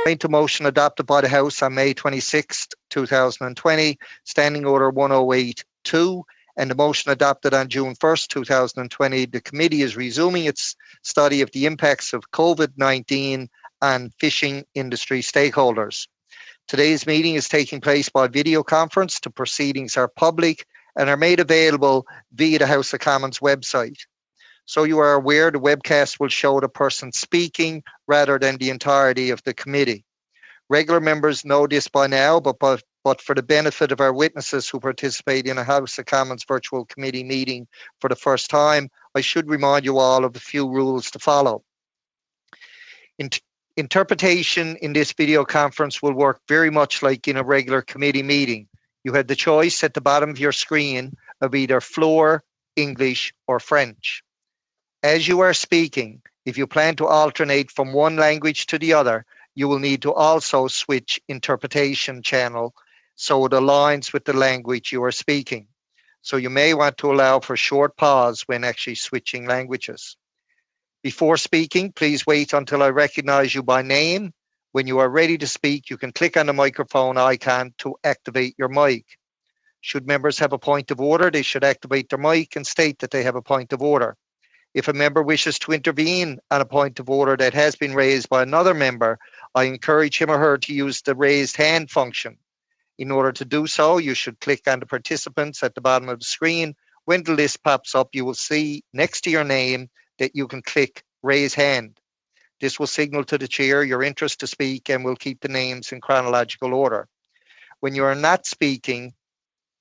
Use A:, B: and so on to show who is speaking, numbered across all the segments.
A: To motion adopted by the House on May 26th, 2020, Standing Order 108-2, and the motion adopted on June 1st, 2020, the committee is resuming its study of the impacts of COVID-19 on fishing industry stakeholders. Today's meeting is taking place by video conference. The proceedings are public and are made available via the House of Commons website. So you are aware, the webcast will show the person speaking rather than the entirety of the committee. Regular members know this by now, but for the benefit of our witnesses who participate in a House of Commons virtual committee meeting for the first time, I should remind you all of a few rules to follow. Interpretation in this video conference will work very much like in a regular committee meeting. You have the choice at the bottom of your screen of either floor, English, or French. As you are speaking, if you plan to alternate from one language to the other, you will need to also switch interpretation channel so it aligns with the language you are speaking. So you may want to allow for short pause when actually switching languages. Before speaking, please wait until I recognize you by name. When you are ready to speak, you can click on the microphone icon to activate your mic. Should members have a point of order, they should activate their mic and state that they have a point of order. If a member wishes to intervene on a point of order that has been raised by another member, I encourage him or her to use the raised hand function. In order to do so, you should click on the participants at the bottom of the screen. When the list pops up, you will see next to your name that you can click raise hand. This will signal to the chair your interest to speak and will keep the names in chronological order. When you are not speaking,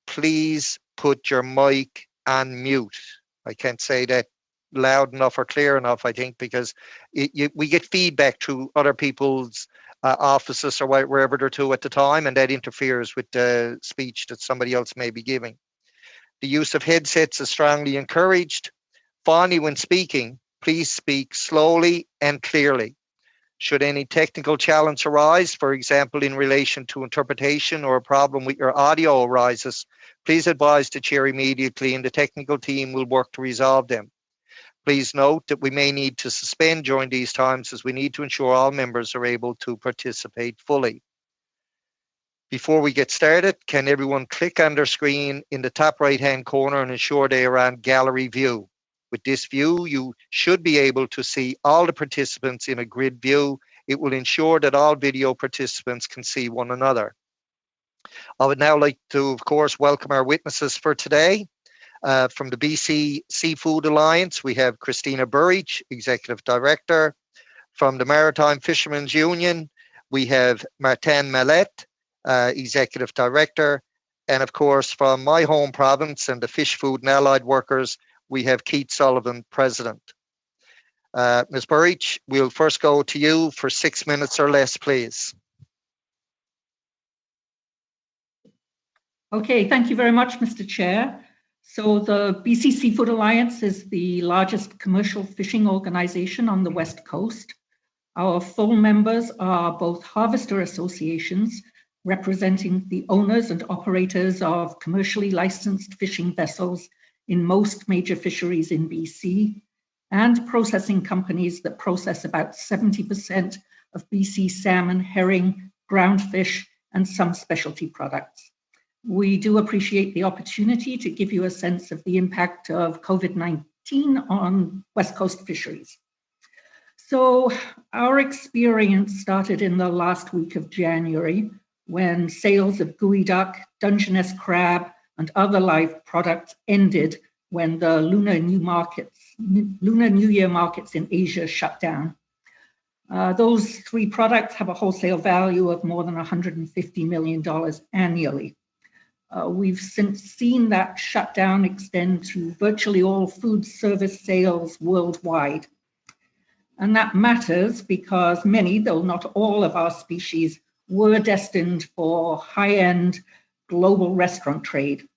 A: please put your mic on mute. I can't say that loud enough or clear enough, I think, because we get feedback through other people's offices or wherever they're to at the time, and that interferes with the speech that somebody else may be giving. The use of headsets is strongly encouraged. Finally, when speaking, please speak slowly and clearly. Should any technical challenge arise, for example, in relation to interpretation or a problem with your audio arises, please advise the chair immediately and the technical team will work to resolve them. Please note that we may need to suspend during these times as we need to ensure all members are able to participate fully. Before we get started, can everyone click on their screen in the top right-hand corner and ensure they are on gallery view? With this view, you should be able to see all the participants in a grid view. It will ensure that all video participants can see one another. I would now like to, of course, welcome our witnesses for today. From the BC Seafood Alliance, we have Christina Burridge, Executive Director. From the Maritime Fishermen's Union, we have Martin Mallette, Executive Director. And of course, from my home province and the Fish, Food and Allied Workers, we have Keith Sullivan, President. Ms. Burridge, we'll first go to you for 6 minutes or less, please.
B: Okay, thank you very much, Mr. Chair. So the BC Seafood Alliance is the largest commercial fishing organization on the West Coast. Our full members are both harvester associations representing the owners and operators of commercially licensed fishing vessels in most major fisheries in BC, and processing companies that process about 70% of BC salmon, herring, ground fish, and some specialty products. We do appreciate the opportunity to give you a sense of the impact of COVID-19 on West Coast fisheries. So our experience started in the last week of January when sales of gooey duck, Dungeness crab, and other live products ended when the Lunar New Year markets in Asia shut down. Those three products have a wholesale value of more than $150 million annually. We've since seen that shutdown extend to virtually all food service sales worldwide. And that matters because many, though not all of our species, were destined for high-end global restaurant trade.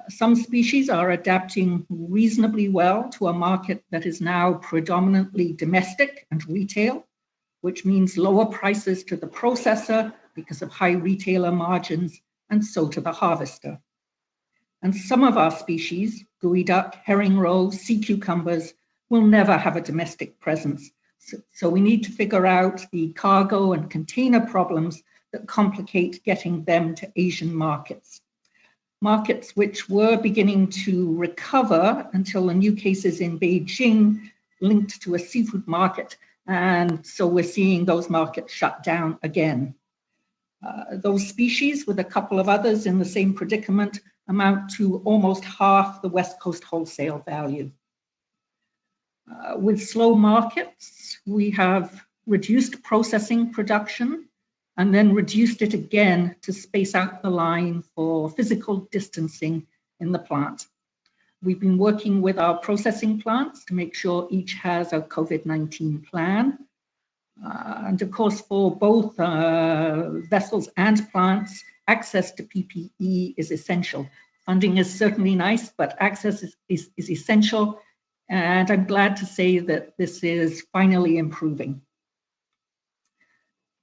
B: Some species are adapting reasonably well to a market that is now predominantly domestic and retail, which means lower prices to the processor because of high retailer margins, and so to the harvester. And some of our species, gooey duck, herring roe, sea cucumbers, will never have a domestic presence, So we need to figure out the cargo and container problems that complicate getting them to Asian markets. Markets which were beginning to recover until the new cases in Beijing linked to a seafood market. And so we're seeing those markets shut down again. Those species, with a couple of others in the same predicament, amount to almost half the West Coast wholesale value. With slow markets, we have reduced processing production and then reduced it again to space out the line for physical distancing in the plant. We've been working with our processing plants to make sure each has a COVID-19 plan. And of course, for both vessels and plants, access to PPE is essential. Funding is certainly nice, but access is essential. And I'm glad to say that this is finally improving.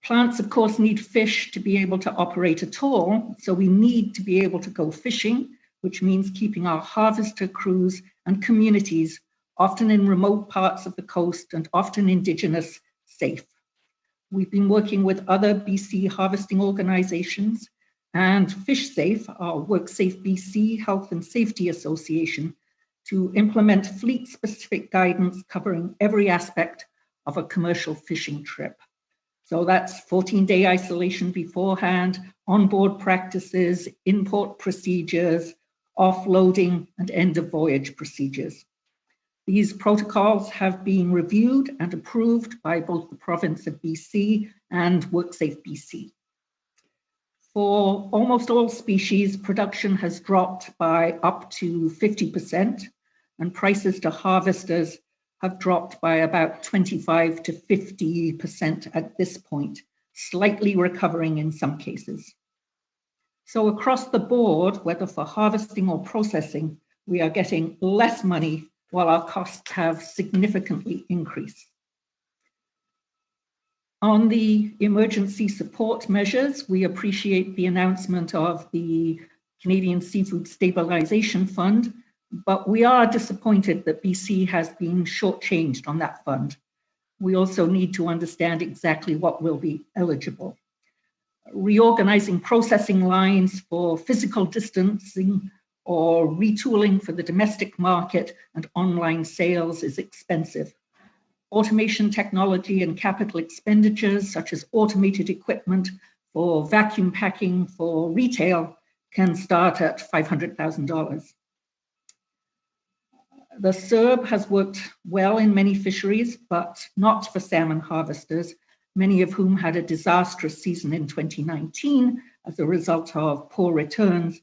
B: Plants, of course, need fish to be able to operate at all. So we need to be able to go fishing, which means keeping our harvester crews and communities, often in remote parts of the coast and often indigenous, safe. We've been working with other BC harvesting organizations and FishSafe, our WorkSafe BC Health and Safety Association, to implement fleet-specific guidance covering every aspect of a commercial fishing trip. So that's 14-day isolation beforehand, onboard practices, import procedures, offloading, and end-of-voyage procedures. These protocols have been reviewed and approved by both the province of BC and WorkSafe BC. For almost all species, production has dropped by up to 50%, and prices to harvesters have dropped by about 25 to 50% at this point, slightly recovering in some cases. So across the board, whether for harvesting or processing, we are getting less money while our costs have significantly increased. On the emergency support measures, we appreciate the announcement of the Canadian Seafood Stabilization Fund, but we are disappointed that BC has been shortchanged on that fund. We also need to understand exactly what will be eligible. Reorganizing processing lines for physical distancing or retooling for the domestic market and online sales is expensive. Automation technology and capital expenditures, such as automated equipment for vacuum packing for retail, can start at $500,000. The SERB has worked well in many fisheries, but not for salmon harvesters, many of whom had a disastrous season in 2019 as a result of poor returns,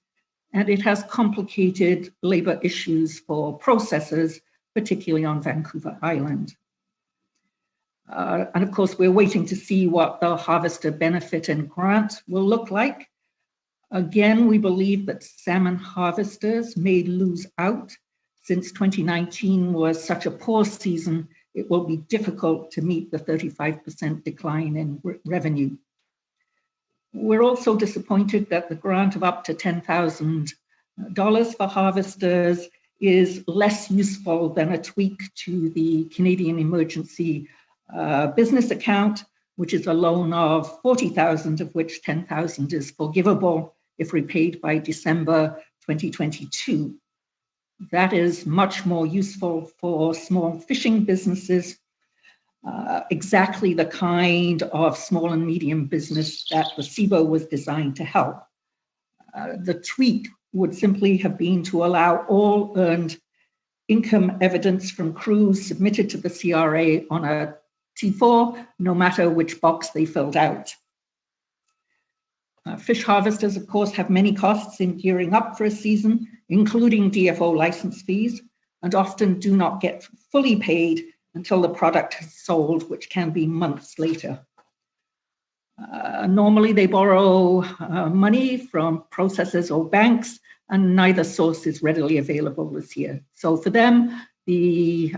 B: and it has complicated labor issues for processors, particularly on Vancouver Island. And of course, we're waiting to see what the harvester benefit and grant will look like. Again, we believe that salmon harvesters may lose out. Since 2019 was such a poor season, it will be difficult to meet the 35% decline in revenue. We're also disappointed that the grant of up to $10,000 for harvesters is less useful than a tweak to the Canadian Emergency Business Account, which is a loan of $40,000, of which $10,000 is forgivable if repaid by December 2022. That is much more useful for small fishing businesses, exactly the kind of small and medium business that the CBO was designed to help. The tweak would simply have been to allow all earned income evidence from crews submitted to the CRA on a T4, no matter which box they filled out. Fish harvesters, of course, have many costs in gearing up for a season, including DFO license fees, and often do not get fully paid until the product has sold, which can be months later. Normally, they borrow money from processors or banks, and neither source is readily available this year. So for them, the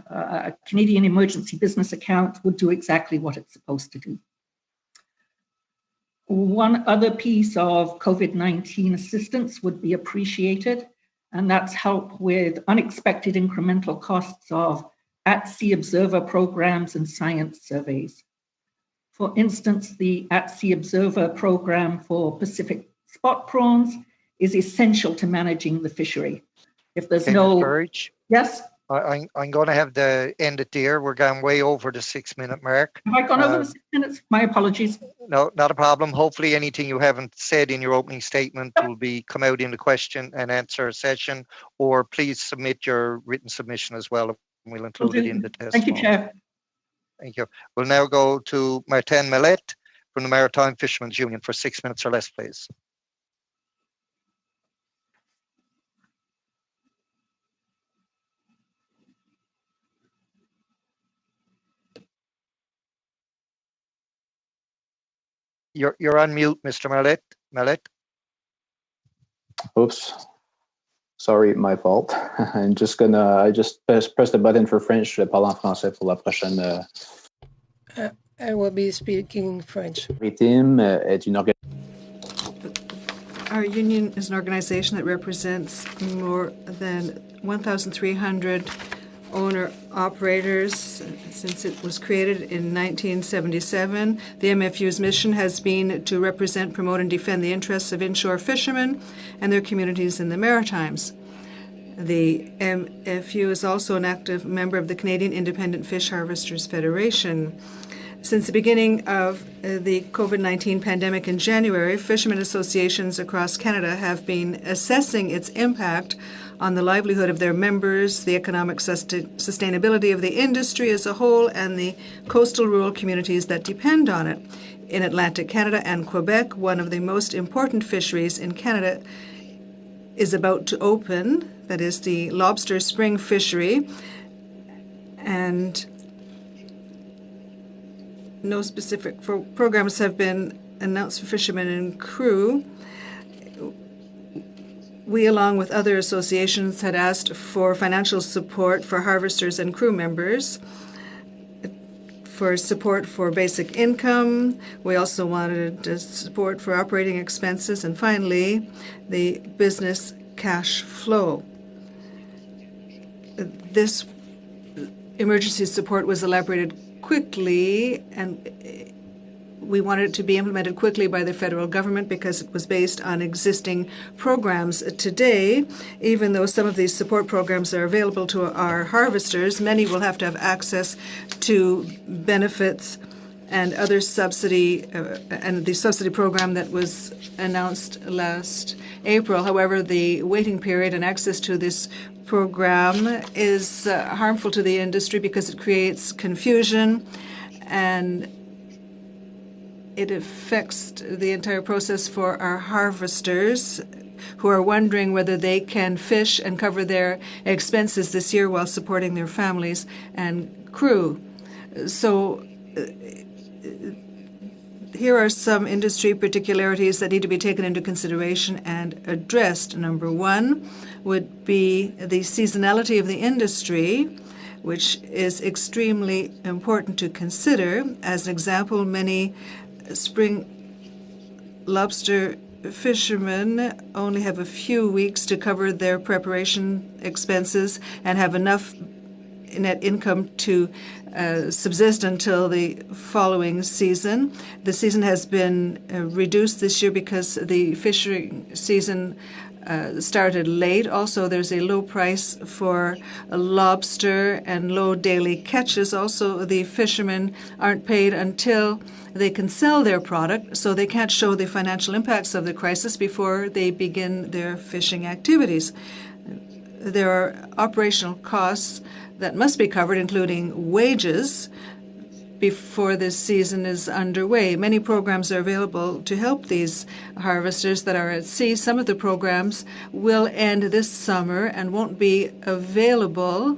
B: Canadian Emergency Business Account would do exactly what it's supposed to do. One other piece of COVID-19 assistance would be appreciated, and that's help with unexpected incremental costs of at-sea observer programs and science surveys. For instance, the at-sea observer program for Pacific spot prawns is essential to managing the fishery. If there's
A: Ms. Burridge?
B: Yes?
A: I'm going to have to end it there. We're going way over the 6-minute mark.
B: Have I gone over the 6 minutes? My apologies.
A: No, not a problem. Hopefully anything you haven't said in your opening statement will come out in the question and answer session, or please submit your written submission as well. We'll include it in the testimony.
B: Thank you, Chair.
A: Thank you. We'll now go to Martin Millet from the Maritime Fishermen's Union for 6 minutes or less, please. You're on mute, Mr. Millet.
C: Oops. Sorry, my fault. I just press the button for French. Je parle en français pour la prochaine.
D: I will be speaking French.
E: Our union is an organization that represents more than 1,300 owner-operators since it was created in 1977. The MFU's mission has been to represent, promote, and defend the interests of inshore fishermen and their communities in the Maritimes. The MFU is also an active member of the Canadian Independent Fish Harvesters Federation. Since the beginning of the COVID-19 pandemic in January, fishermen associations across Canada have been assessing its impact on the livelihood of their members, the economic sustainability of the industry as a whole, and the coastal rural communities that depend on it. In Atlantic Canada and Quebec, one of the most important fisheries in Canada is about to open, that is the lobster spring fishery, and no specific programs have been announced for fishermen and crew. We, along with other associations, had asked for financial support for harvesters and crew members, for support for basic income. We also wanted support for operating expenses, and finally, the business cash flow. This emergency support was elaborated quickly, and we wanted it to be implemented quickly by the federal government because it was based on existing programs. Today, even though some of these support programs are available to our harvesters, many will have to have access to benefits and other subsidy, and the subsidy program that was announced last April. However, the waiting period and access to this program is harmful to the industry because it creates confusion and it affects the entire process for our harvesters who are wondering whether they can fish and cover their expenses this year while supporting their families and crew. So here are some industry particularities that need to be taken into consideration and addressed. Number one would be the seasonality of the industry, which is extremely important to consider. As an example, many spring lobster fishermen only have a few weeks to cover their preparation expenses and have enough net income to subsist until the following season. The season has been reduced this year because the fishing season started late. Also, there's a low price for lobster and low daily catches. Also, the fishermen aren't paid until they can sell their product, so they can't show the financial impacts of the crisis before they begin their fishing activities. There are operational costs that must be covered, including wages, before this season is underway. Many programs are available to help these harvesters that are at sea. Some of the programs will end this summer and won't be available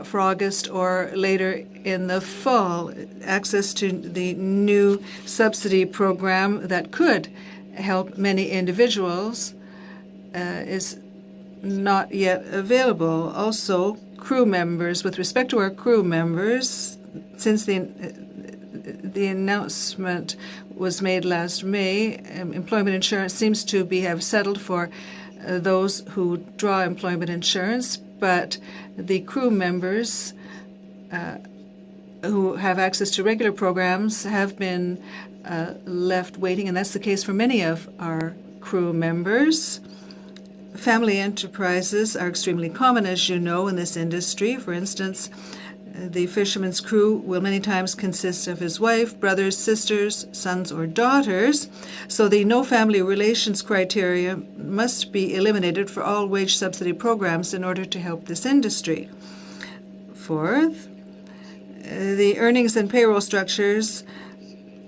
E: for August or later in the fall. Access to the new subsidy program that could help many individuals is not yet available. Also, crew members. With respect to our crew members, since the announcement was made last May, employment insurance seems to have settled for those who draw employment insurance. but the crew members who have access to regular programs have been left waiting, and that's the case for many of our crew members. Family enterprises are extremely common, as you know, in this industry. For instance, the fisherman's crew will many times consist of his wife, brothers, sisters, sons, or daughters. So the no family relations criteria must be eliminated for all wage subsidy programs in order to help this industry. Fourth, the earnings and payroll structures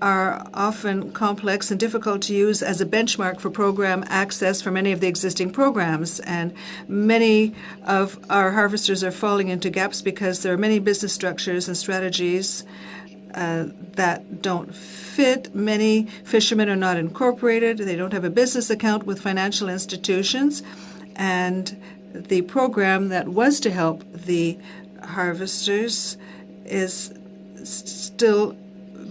E: are often complex and difficult to use as a benchmark for program access for many of the existing programs. And many of our harvesters are falling into gaps because there are many business structures and strategies that don't fit. Many fishermen are not incorporated. They don't have a business account with financial institutions. And the program that was to help the harvesters is still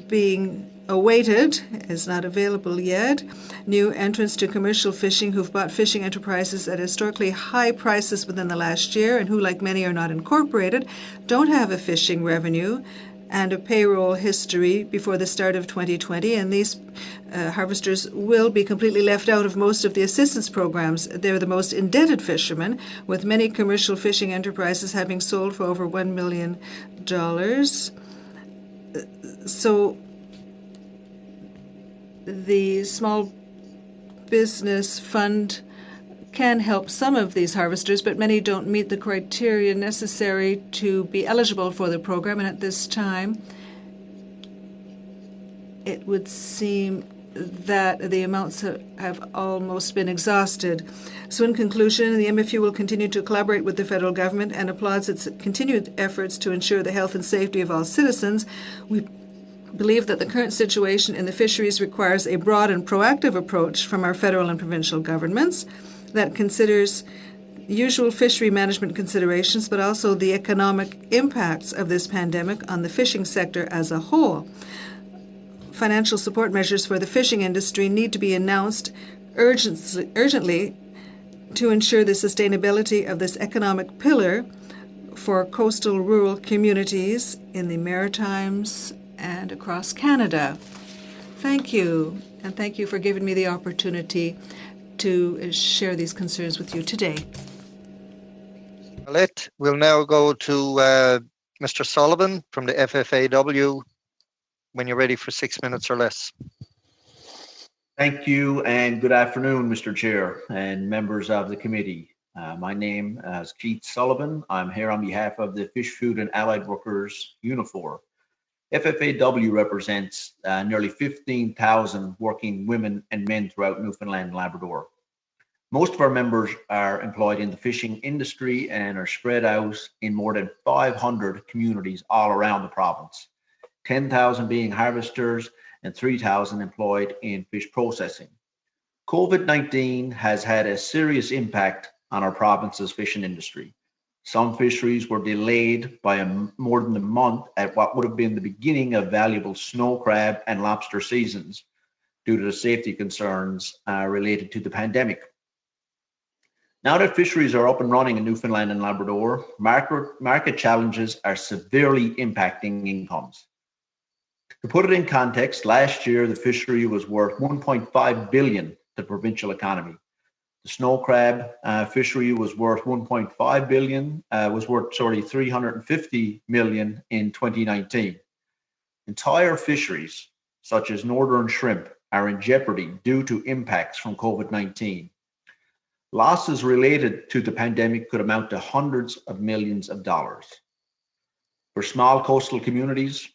E: being awaited, is not available yet. New entrants to commercial fishing who've bought fishing enterprises at historically high prices within the last year and who, like many, are not incorporated, don't have a fishing revenue and a payroll history before the start of 2020, and these harvesters will be completely left out of most of the assistance programs. They're the most indebted fishermen, with many commercial fishing enterprises having sold for over $1 million. So the Small Business Fund can help some of these harvesters, but many don't meet the criteria necessary to be eligible for the program. And at this time, it would seem that the amounts have almost been exhausted. So in conclusion, the MFU will continue to collaborate with the federal government and applauds its continued efforts to ensure the health and safety of all citizens. We believe that the current situation in the fisheries requires a broad and proactive approach from our federal and provincial governments that considers usual fishery management considerations, but also the economic impacts of this pandemic on the fishing sector as a whole. Financial support measures for the fishing industry need to be announced urgently to ensure the sustainability of this economic pillar for coastal rural communities in the Maritimes and across Canada. Thank you, and thank you for giving me the opportunity to share these concerns with you today.
A: We'll now go to Mr. Sullivan from the FFAW when you're ready for 6 minutes or less.
F: Thank you, and good afternoon, Mr. Chair and members of the committee. My name is Keith Sullivan. I'm here on behalf of the Fish, Food and Allied Workers Unifor. FFAW represents nearly 15,000 working women and men throughout Newfoundland and Labrador. Most of our members are employed in the fishing industry and are spread out in more than 500 communities all around the province, 10,000 being harvesters and 3,000 employed in fish processing. COVID-19 has had a serious impact on our province's fishing industry. Some fisheries were delayed by more than a month at what would have been the beginning of valuable snow crab and lobster seasons due to the safety concerns related to the pandemic. Now that fisheries are up and running in Newfoundland and Labrador, market challenges are severely impacting incomes. To put it in context, last year the fishery was worth $1.5 billion to the provincial economy. The snow crab fishery was worth $1.5 billion, was worth $350 million in 2019. Entire fisheries, such as northern shrimp, are in jeopardy due to impacts from COVID-19. Losses related to the pandemic could amount to hundreds of millions of dollars. For small coastal communities,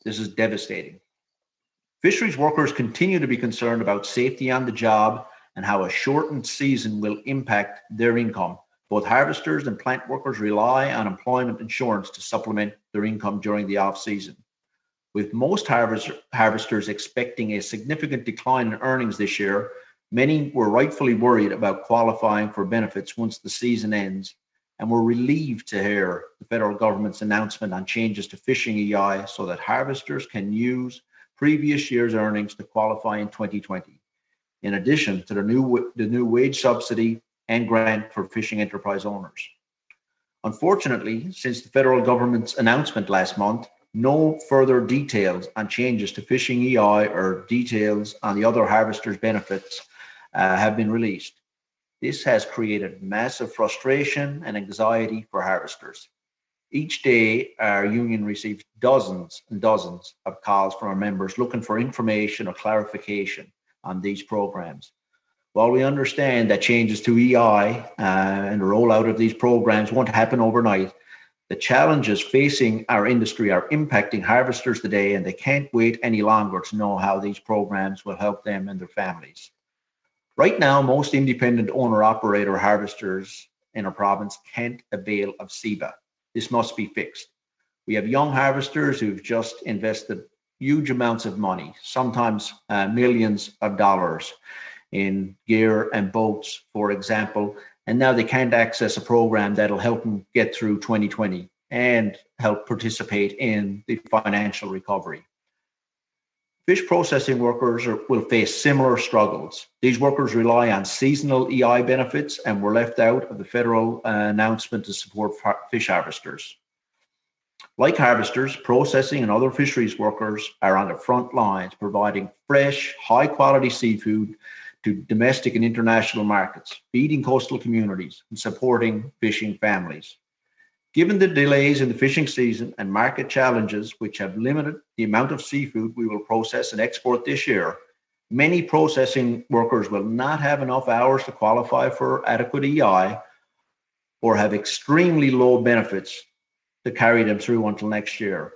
F: this is devastating. Fisheries workers continue to be concerned about safety on the job and how a shortened season will impact their income. Both harvesters and plant workers rely on employment insurance to supplement their income during the off-season. With most harvesters expecting a significant decline in earnings this year, many were rightfully worried about qualifying for benefits once the season ends, and were relieved to hear the federal government's announcement on changes to fishing EI so that harvesters can use previous year's earnings to qualify in 2020. In addition to the new wage subsidy and grant for fishing enterprise owners. Unfortunately, since the federal government's announcement last month, no further details on changes to fishing EI or details on the other harvesters' benefits have been released. This has created massive frustration and anxiety for harvesters. Each day, our union receives dozens and dozens of calls from our members looking for information or clarification on these programs. While we understand that changes to EI and the rollout of these programs won't happen overnight, the challenges facing our industry are impacting harvesters today, and they can't wait any longer to know how these programs will help them and their families. Right now, most independent owner-operator harvesters in our province can't avail of SEBA. This must be fixed. We have young harvesters who've just invested huge amounts of money, sometimes millions of dollars, in gear and boats, for example, and now they can't access a program that'll help them get through 2020 and help participate in the financial recovery. Fish processing workers will face similar struggles. These workers rely on seasonal EI benefits and were left out of the federal announcement to support fish harvesters. Like harvesters, processing and other fisheries workers are on the front lines, providing fresh, high-quality seafood to domestic and international markets, feeding coastal communities, and supporting fishing families. Given the delays in the fishing season and market challenges, which have limited the amount of seafood we will process and export this year, many processing workers will not have enough hours to qualify for adequate EI or have extremely low benefits to carry them through until next year.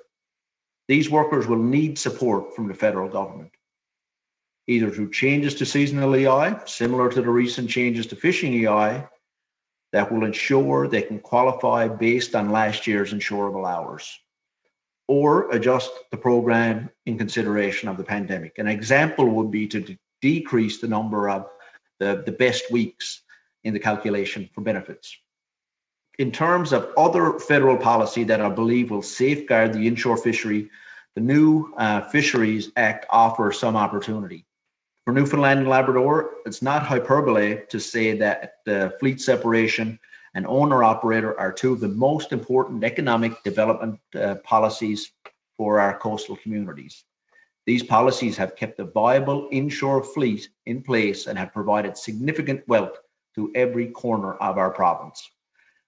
F: These workers will need support from the federal government, either through changes to seasonal EI, similar to the recent changes to fishing EI, that will ensure they can qualify based on last year's insurable hours, or adjust the program in consideration of the pandemic. An example would be to decrease the number of the best weeks in the calculation for benefits. In terms of other federal policy that I believe will safeguard the inshore fishery, the new Fisheries Act offers some opportunity. For Newfoundland and Labrador, it's not hyperbole to say that fleet separation and owner-operator are two of the most important economic development policies for our coastal communities. These policies have kept a viable inshore fleet in place and have provided significant wealth to every corner of our province.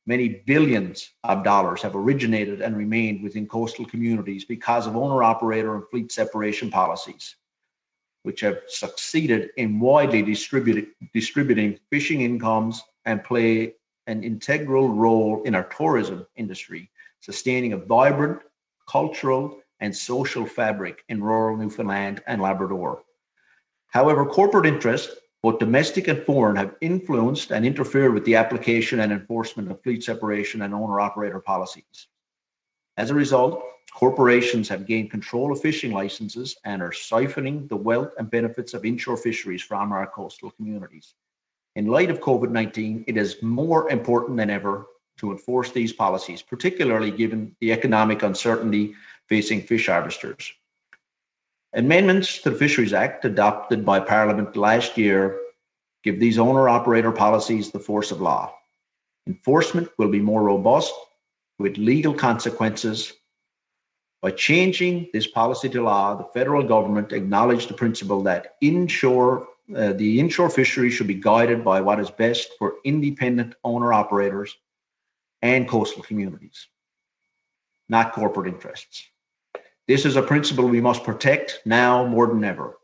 F: Many billions of dollars have originated and remained within coastal communities because of owner-operator and fleet separation policies, which have succeeded in widely distributing fishing incomes and play an integral role in our tourism industry, sustaining a vibrant cultural and social fabric in rural Newfoundland and Labrador. However, corporate interests, both domestic and foreign, have influenced and interfered with the application and enforcement of fleet separation and owner-operator policies. As a result, corporations have gained control of fishing licenses and are siphoning the wealth and benefits of inshore fisheries from our coastal communities. In light of COVID-19, it is more important than ever to enforce these policies, particularly given the economic uncertainty facing fish harvesters. Amendments to the Fisheries Act adopted by Parliament last year give these owner-operator policies the force of law. Enforcement will be more robust with legal consequences. By changing this policy to law, the federal government acknowledged the principle that the inshore fishery should be guided by what is best for independent owner-operators and coastal communities, not corporate interests. This is a principle we must protect now more than ever.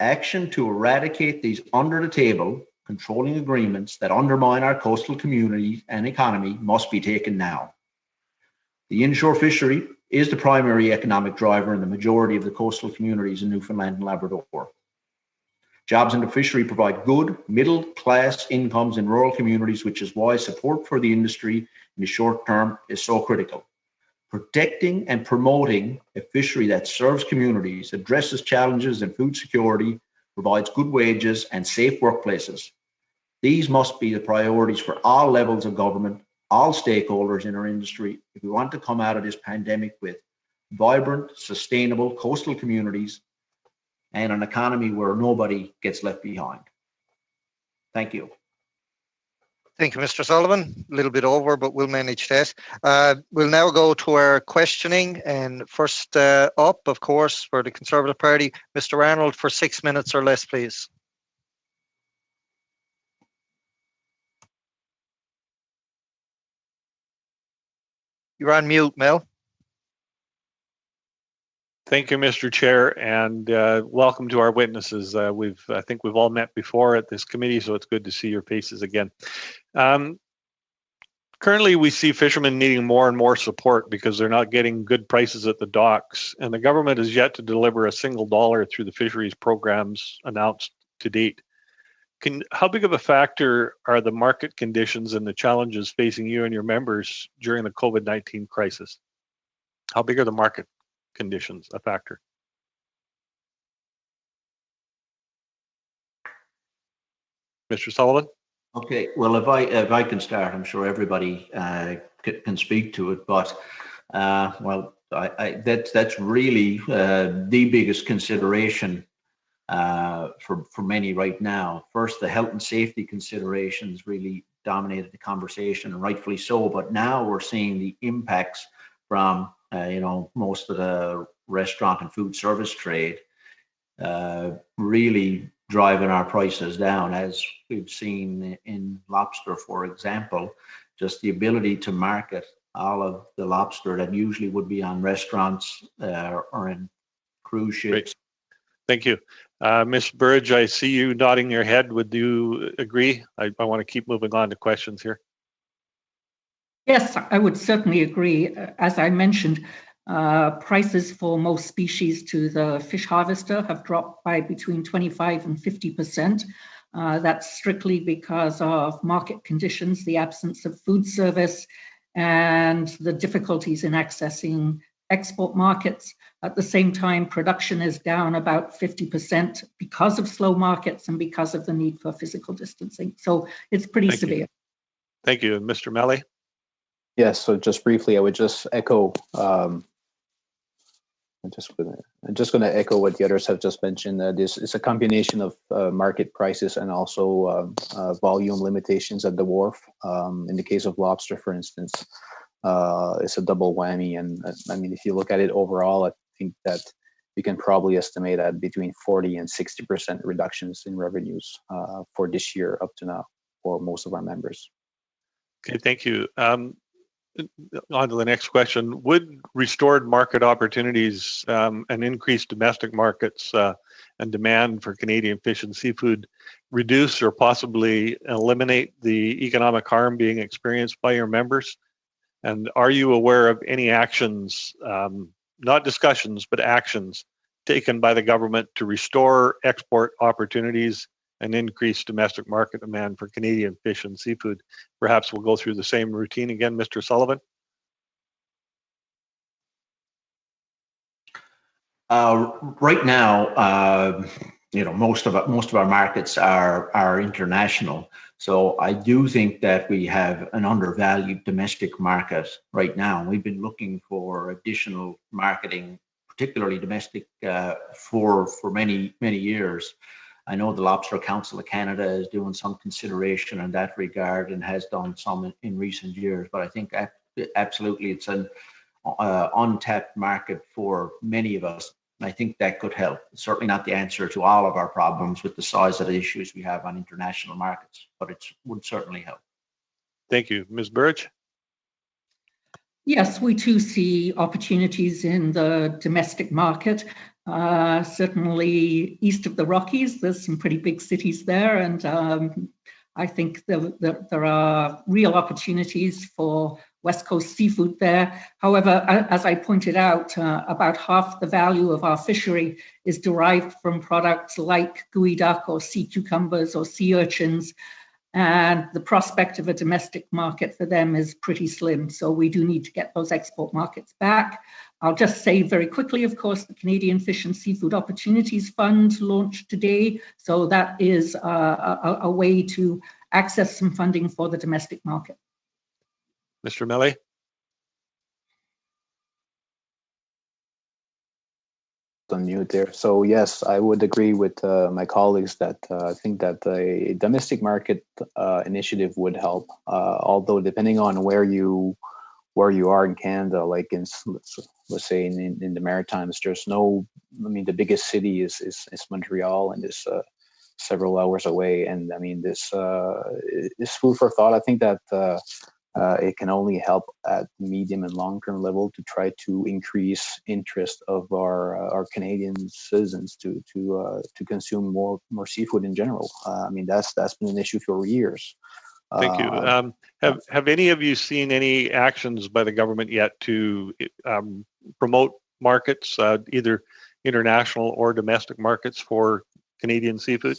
F: Action to eradicate these under-the-table controlling agreements that undermine our coastal community and economy must be taken now. The inshore fishery is the primary economic driver in the majority of the coastal communities in Newfoundland and Labrador. Jobs in the fishery provide good middle-class incomes in rural communities, which is why support for the industry in the short term is so critical. Protecting and promoting a fishery that serves communities, addresses challenges in food security, provides good wages and safe workplaces. These must be the priorities for all levels of government, all stakeholders in our industry, if we want to come out of this pandemic with vibrant, sustainable coastal communities and an economy where nobody gets left behind. Thank you.
A: Thank you, Mr. Sullivan. A little bit over, but we'll manage that. We'll now go to our questioning. And first up, of course, for the Conservative Party, Mr. Arnold, for 6 minutes or less, please. You're on mute, Mel.
G: Thank you, Mr. Chair, and welcome to our witnesses. I think we've all met before at this committee, so it's good to see your faces again. Currently, we see fishermen needing more and more support because they're not getting good prices at the docks, and the government has yet to deliver a single dollar through the fisheries programs announced to date. How big of a factor are the market conditions and the challenges facing you and your members during the COVID-19 crisis? How big are the market conditions a factor? Mr. Sullivan?
F: Okay, well, if I can start, I'm sure everybody can speak to it, but that's really the biggest consideration for many right now. First, the health and safety considerations really dominated the conversation, and rightfully so. But now we're seeing the impacts from most of the restaurant and food service trade really driving our prices down, as we've seen in lobster, for example. Just the ability to market all of the lobster that usually would be on restaurants or in cruise ships.
G: Great. Thank you. Ms. Burridge, I see you nodding your head. Would you agree? I want to keep moving on to questions here.
B: Yes, I would certainly agree. As I mentioned, prices for most species to the fish harvester have dropped by between 25 and 50%. That's strictly because of market conditions, the absence of food service, and the difficulties in accessing export markets. At the same time, production is down about 50% because of slow markets and because of the need for physical distancing. So it's pretty severe.
G: Thank you. Mr. Melly?
C: Yes, so just briefly, I would just echo. I'm just going to echo what the others have just mentioned. This is a combination of market prices and also volume limitations at the wharf. In the case of lobster, for instance, it's a double whammy. And I mean, if you look at it overall, I think that we can probably estimate at between 40 and 60% reductions in revenues for this year up to now for most of our members.
G: Okay, thank you. On to the next question. Would restored market opportunities and increased domestic markets and demand for Canadian fish and seafood reduce or possibly eliminate the economic harm being experienced by your members? And are you aware of any actions, not discussions, but actions taken by the government to restore export opportunities and increase domestic market demand for Canadian fish and seafood? Perhaps we'll go through the same routine again, Mr. Sullivan.
F: Right now, most of our markets are international. So I do think that we have an undervalued domestic market right now. We've been looking for additional marketing, particularly domestic, for many years. I know the Lobster Council of Canada is doing some consideration in that regard and has done some in recent years, but I think absolutely it's an untapped market for many of us. And I think that could help. It's certainly not the answer to all of our problems with the size of the issues we have on international markets, but it would certainly help.
G: Thank you. Ms. Burridge?
B: Yes, we too see opportunities in the domestic market. Certainly east of the Rockies, there's some pretty big cities there, and I think there are real opportunities for West Coast seafood there. However, as I pointed out, about half the value of our fishery is derived from products like gooey duck or sea cucumbers or sea urchins, and the prospect of a domestic market for them is pretty slim. So we do need to get those export markets back. I'll just say very quickly, of course, the Canadian Fish and Seafood Opportunities Fund launched today. So that is a way to access some funding for the domestic market.
G: Mr. Melly?
C: on mute there. So yes, I would agree with my colleagues that I think that a domestic market initiative would help. Although depending on where you are in Canada, like let's say in the Maritimes, there's no. I mean, the biggest city is Montreal, and is several hours away. And I mean, this is food for thought. I think that it can only help at medium and long term level to try to increase interest of our Canadian citizens to consume more seafood in general. I mean, that's been an issue for years.
G: Thank you. Have any of you seen any actions by the government yet to promote markets, either international or domestic markets for Canadian seafood?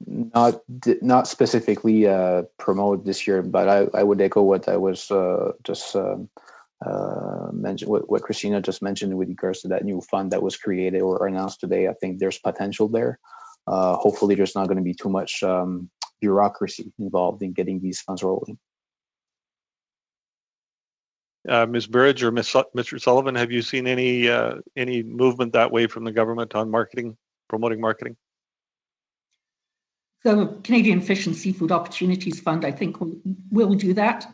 C: Not specifically promote this year, but I would echo what I was just mentioned, what Christina just mentioned with regards to that new fund that was created or announced today. I think there's potential there. Hopefully, there's not going to be too much bureaucracy involved in getting these funds rolling.
G: Ms. Burridge or Mr. Sullivan, have you seen any movement that way from the government on promoting marketing?
B: The Canadian Fish and Seafood Opportunities Fund, I think, will do that.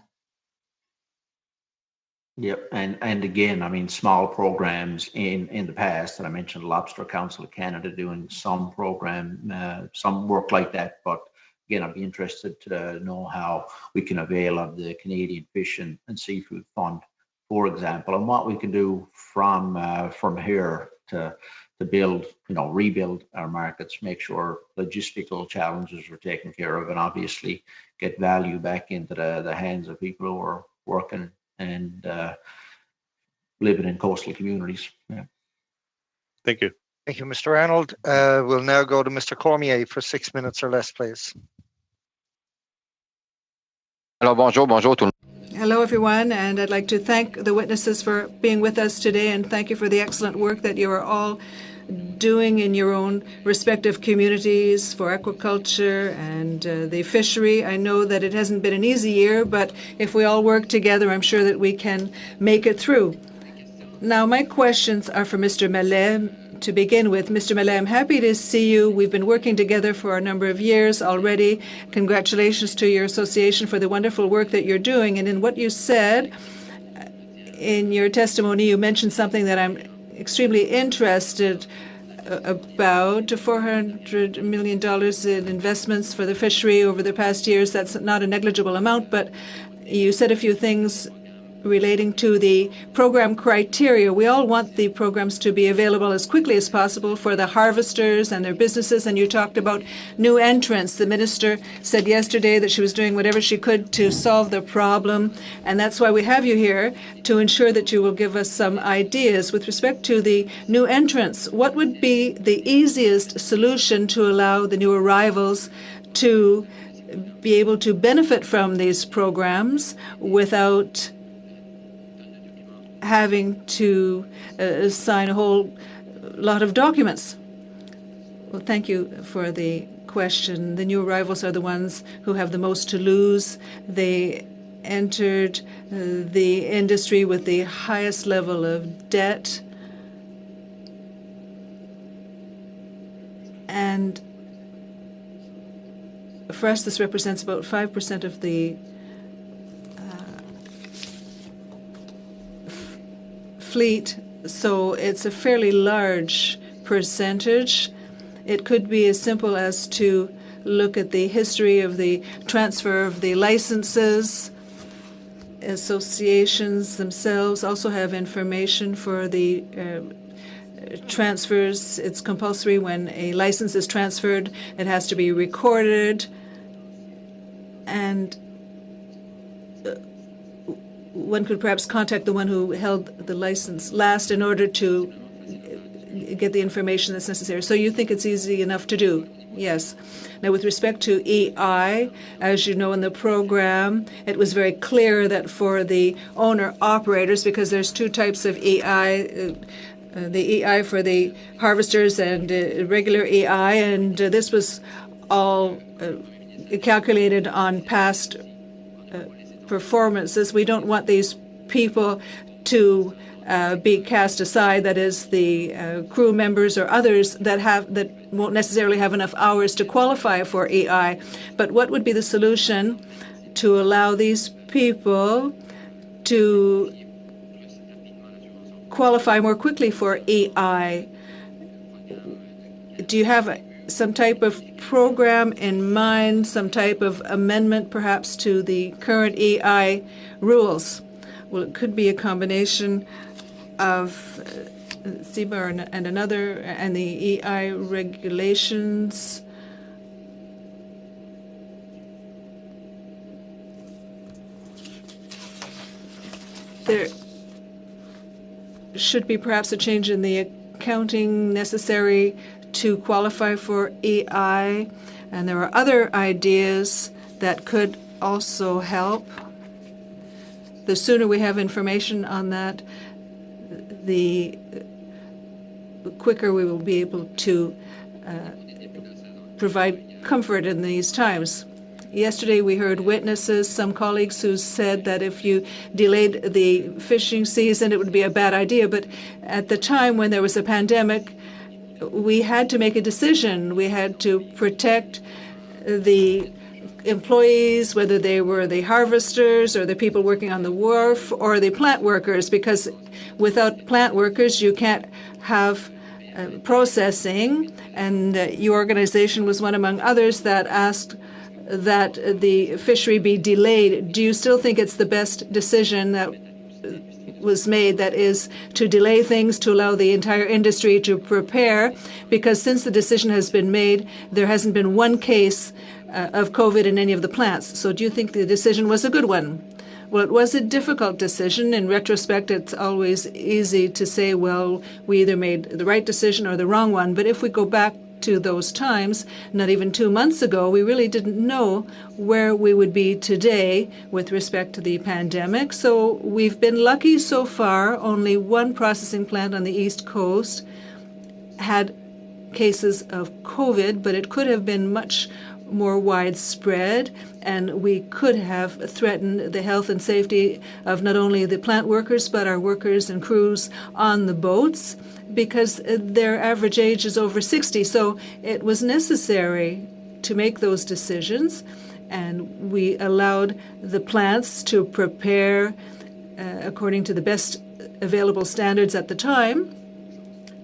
F: Yep, and again, I mean, small programs in the past, and I mentioned Lobster Council of Canada doing some program, some work like that. But again, I'd be interested to know how we can avail of the Canadian Fish and Seafood Fund, for example, and what we can do from here to build, rebuild our markets, make sure logistical challenges are taken care of, and obviously get value back into the hands of people who are working and living in coastal communities. Yeah.
G: Thank you.
A: Thank you, Mr. Arnold. We'll now go to Mr. Cormier for 6 minutes or less, please.
H: Alors, bonjour tout le monde.
E: Hello, everyone, and I'd like to thank the witnesses for being with us today, and thank you for the excellent work that you are all doing in your own respective communities for aquaculture and the fishery. I know that it hasn't been an easy year, but if we all work together, I'm sure that we can make it through. Now, my questions are for Mr. Mallet. To begin with, Mr. Mallet, I'm happy to see you. We've been working together for a number of years already. Congratulations to your association for the wonderful work that you're doing. And in what you said in your testimony, you mentioned something that I'm extremely interested about: $400 million in investments for the fishery over the past years. That's not a negligible amount, but you said a few things relating to the program criteria. We all want the programs to be available as quickly as possible for the harvesters and their businesses, and you talked about new entrants. The minister said yesterday that she was doing whatever she could to solve the problem, and that's why we have you here, to ensure that you will give us some ideas. With respect to the new entrants, what would be the easiest solution to allow the new arrivals to be able to benefit from these programs without having to sign a whole lot of documents? Well, thank you for the question. The new arrivals are the ones who have the most to lose. They entered the industry with the highest level of debt, and for us this represents about 5% of the fleet, so it's a fairly large percentage. It could be as simple as to look at the history of the transfer of the licenses. Associations themselves also have information for the transfers. It's compulsory when a license is transferred. It has to be recorded, and one could perhaps contact the one who held the license last in order to get the information that's necessary. So you think it's easy enough to do? Yes. Now, with respect to EI, as you know, in the program, it was very clear that for the owner-operators, because there's two types of EI, the EI for the harvesters and regular EI, and this was all calculated on past performances. We don't want these people to be cast aside, that is the crew members or others that won't necessarily have enough hours to qualify for EI. But what would be the solution to allow these people to qualify more quickly for EI? Do you have some type of program in mind, some type of amendment perhaps to the current EI rules? Well, it could be a combination of CBAR and another, and the EI regulations. There should be perhaps a change in the accounting necessary to qualify for EI, and there are other ideas that could also help. The sooner we have information on that, the quicker we will be able to provide comfort in these times. Yesterday we heard witnesses, some colleagues who said that if you delayed the fishing season, it would be a bad idea. But at the time when there was a pandemic, we had to make a decision. We had to protect the employees, whether they were the harvesters or the people working on the wharf or the plant workers, because without plant workers you can't have processing. And your organization was one among others that asked that the fishery be delayed. Do you still think it's the best decision that was made, that is to delay things to allow the entire industry to prepare? Because since the decision has been made, there hasn't been one case of COVID in any of the plants. So do you think the decision was a good one? Well, it was a difficult decision. In retrospect, it's always easy to say, well, we either made the right decision or the wrong one. But if we go back to those times, not even 2 months ago, we really didn't know where we would be today with respect to the pandemic. So we've been lucky so far. Only one processing plant on the East Coast had cases of COVID, but it could have been much more widespread, and we could have threatened the health and safety of not only the plant workers, but our workers and crews on the boats, because their average age is over 60. So it was necessary to make those decisions, and we allowed the plants to prepare according to the best available standards at the time.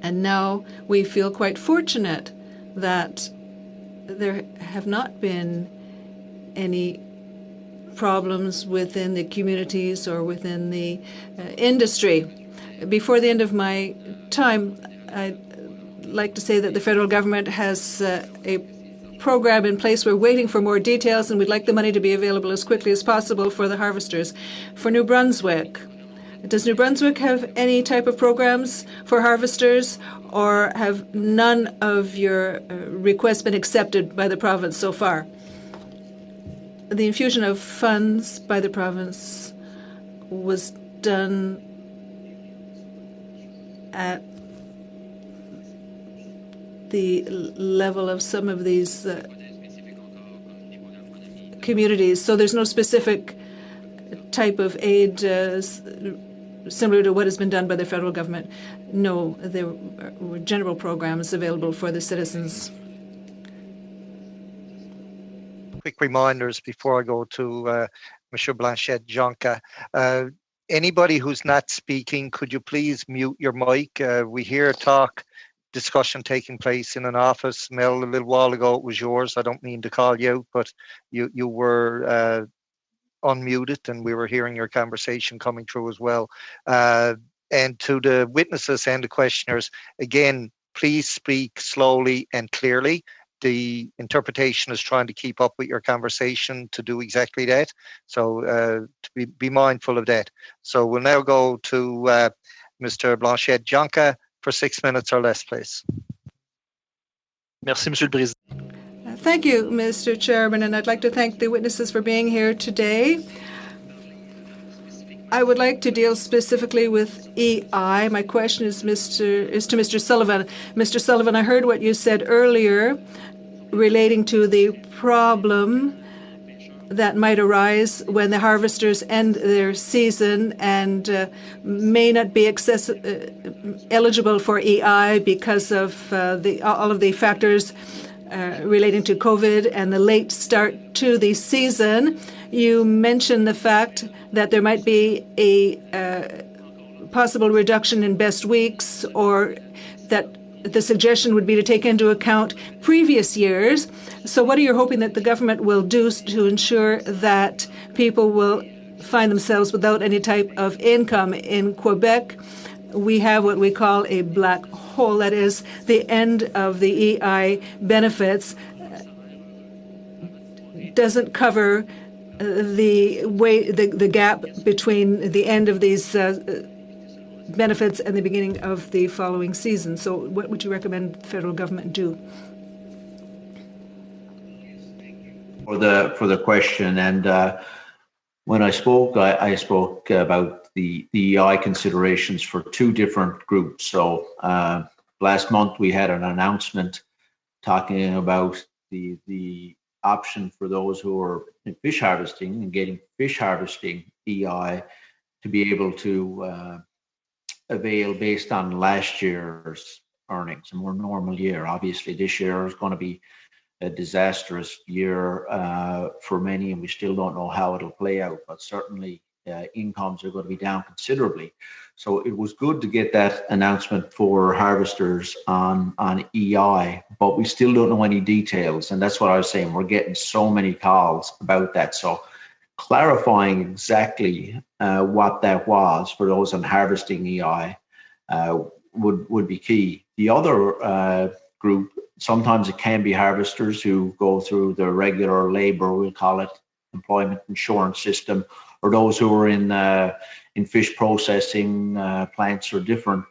E: And now we feel quite fortunate that there have not been any problems within the communities or within the industry. Before the end of my time, I'd like to say that the federal government has a program in place. We're waiting for more details, and we'd like the money to be available as quickly as possible for the harvesters. For New Brunswick, does New Brunswick have any type of programs for harvesters, or have none of your requests been accepted by the province so far? The infusion of funds by the province was done at the level of some of these communities. So there's no specific type of aid similar to what has been done by the federal government. No, there were general programs available for the citizens.
A: Quick reminders before I go to Monsieur Blanchet-Jonca. Anybody who's not speaking, could you please mute your mic? We hear discussion taking place in an office. Mel, a little while ago, it was yours. I don't mean to call you out, but you were unmuted, and we were hearing your conversation coming through as well. And to the witnesses and the questioners, again, please speak slowly and clearly. The interpretation is trying to keep up with your conversation to do exactly that. So to be mindful of that. So we'll now go to Mr. Blanchet-Jonca for 6 minutes or less, please.
I: Merci, Monsieur le Président.
E: Thank you, Mr. Chairman, and I'd like to thank the witnesses for being here today. I would like to deal specifically with EI. My question is to Mr. Sullivan. Mr. Sullivan, I heard what you said earlier relating to the problem that might arise when the harvesters end their season and may not be eligible for EI because of all of the factors relating to COVID and the late start to the season. You mentioned the fact that there might be a possible reduction in best weeks, or that the suggestion would be to take into account previous years. So what are you hoping that the government will do to ensure that people will find themselves without any type of income? In Quebec, we have what we call a black hole. That is, the end of the EI benefits doesn't cover the gap between the end of these benefits and the beginning of the following season. So what would you recommend the federal government do?
F: For the question, and when I spoke about the EI considerations for two different groups. So last month we had an announcement talking about the option for those who are in fish harvesting and getting fish harvesting EI to be able to avail based on last year's earnings, a more normal year. Obviously, this year is going to be a disastrous year for many, and we still don't know how it'll play out, but certainly incomes are going to be down considerably. So it was good to get that announcement for harvesters on EI, but we still don't know any details. And that's what I was saying. We're getting so many calls about that. So clarifying exactly what that was for those on harvesting EI would be key. The other group, sometimes it can be harvesters who go through the regular labor, we'll call it, employment insurance system, or those who are in fish processing plants or different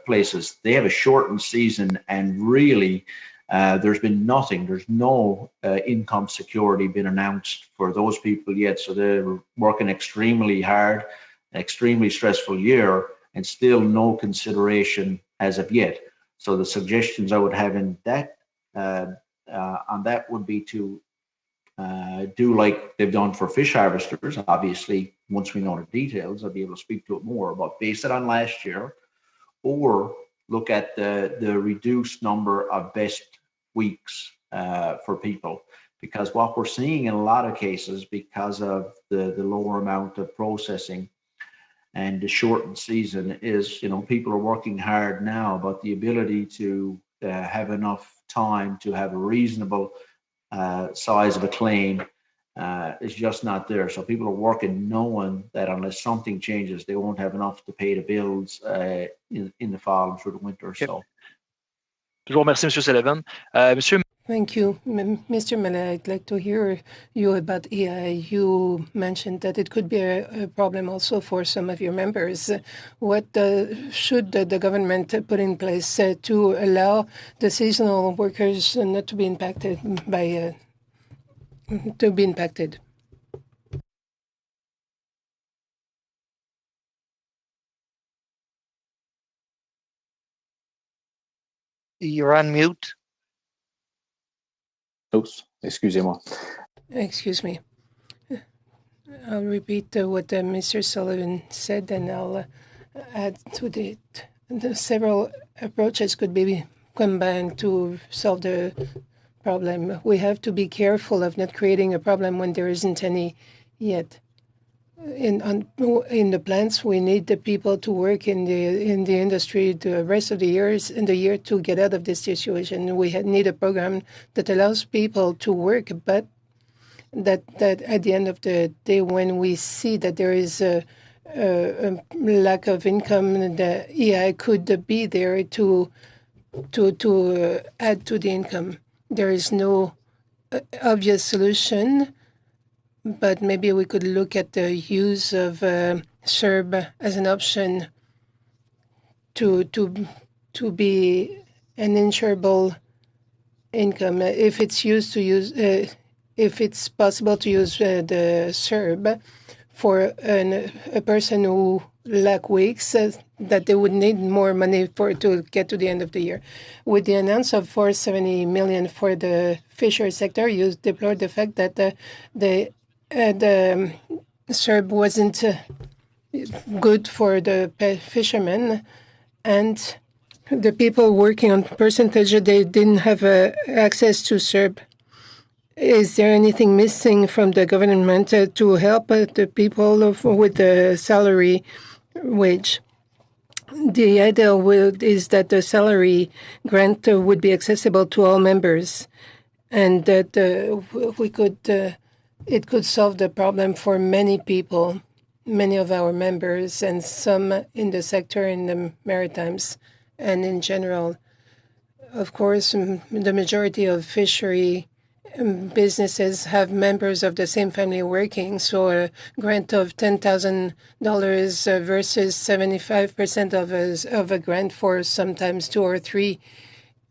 F: places. They have a shortened season, and really there's no income security been announced for those people yet. So they're working extremely hard, an extremely stressful year, and still no consideration as of yet. So the suggestions I would have in that on that would be to do like they've done for fish harvesters. Obviously, once we know the details, I'll be able to speak to it more, but base it on last year, or look at the reduced number of best weeks for people. Because what we're seeing in a lot of cases, because of the lower amount of processing and the shortened season, is, people are working hard now, but the ability to have enough time to have a reasonable size of a claim is just not there. So people are working knowing that unless something changes, they won't have enough to pay the bills in the fall and through the winter.
I: Okay.
F: So.
I: Je vous remercie, Monsieur Sullivan. Monsieur.
D: Thank you. Mr. Mallet, I'd like to hear you about EI. You mentioned that it could be a problem also for some of your members. What should the government put in place to allow the seasonal workers not to be impacted by
A: You're on mute.
C: Oops, excusez-moi.
D: Excuse me. I'll repeat what Mr. Sullivan said, and I'll add to it. The several approaches could be combined to solve the problem. We have to be careful of not creating a problem when there isn't any yet. In the plants, we need the people to work in the industry the rest of the year to get out of this situation. We need a program that allows people to work, but that at the end of the day, when we see that there is a lack of income, the EI could be there to add to the income. There is no obvious solution. But maybe we could look at the use of CERB as an option to be an insurable income. If it's if it's possible to use the CERB for a person who lack weeks that they would need more money to get to the end of the year. With the announce of $470 million for the fishery sector, you deplored the fact that the SERB wasn't good for the fishermen, and the people working on percentage, they didn't have access to SERB. Is there anything missing from the government to help the people with the salary wage? The idea is that the salary grant would be accessible to all members, and that it could solve the problem for many people, many of our members, and some in the sector in the Maritimes and in general. Of course, the majority of fishery businesses have members of the same family working, so a grant of $10,000 versus 75% of a grant for sometimes 2 or 3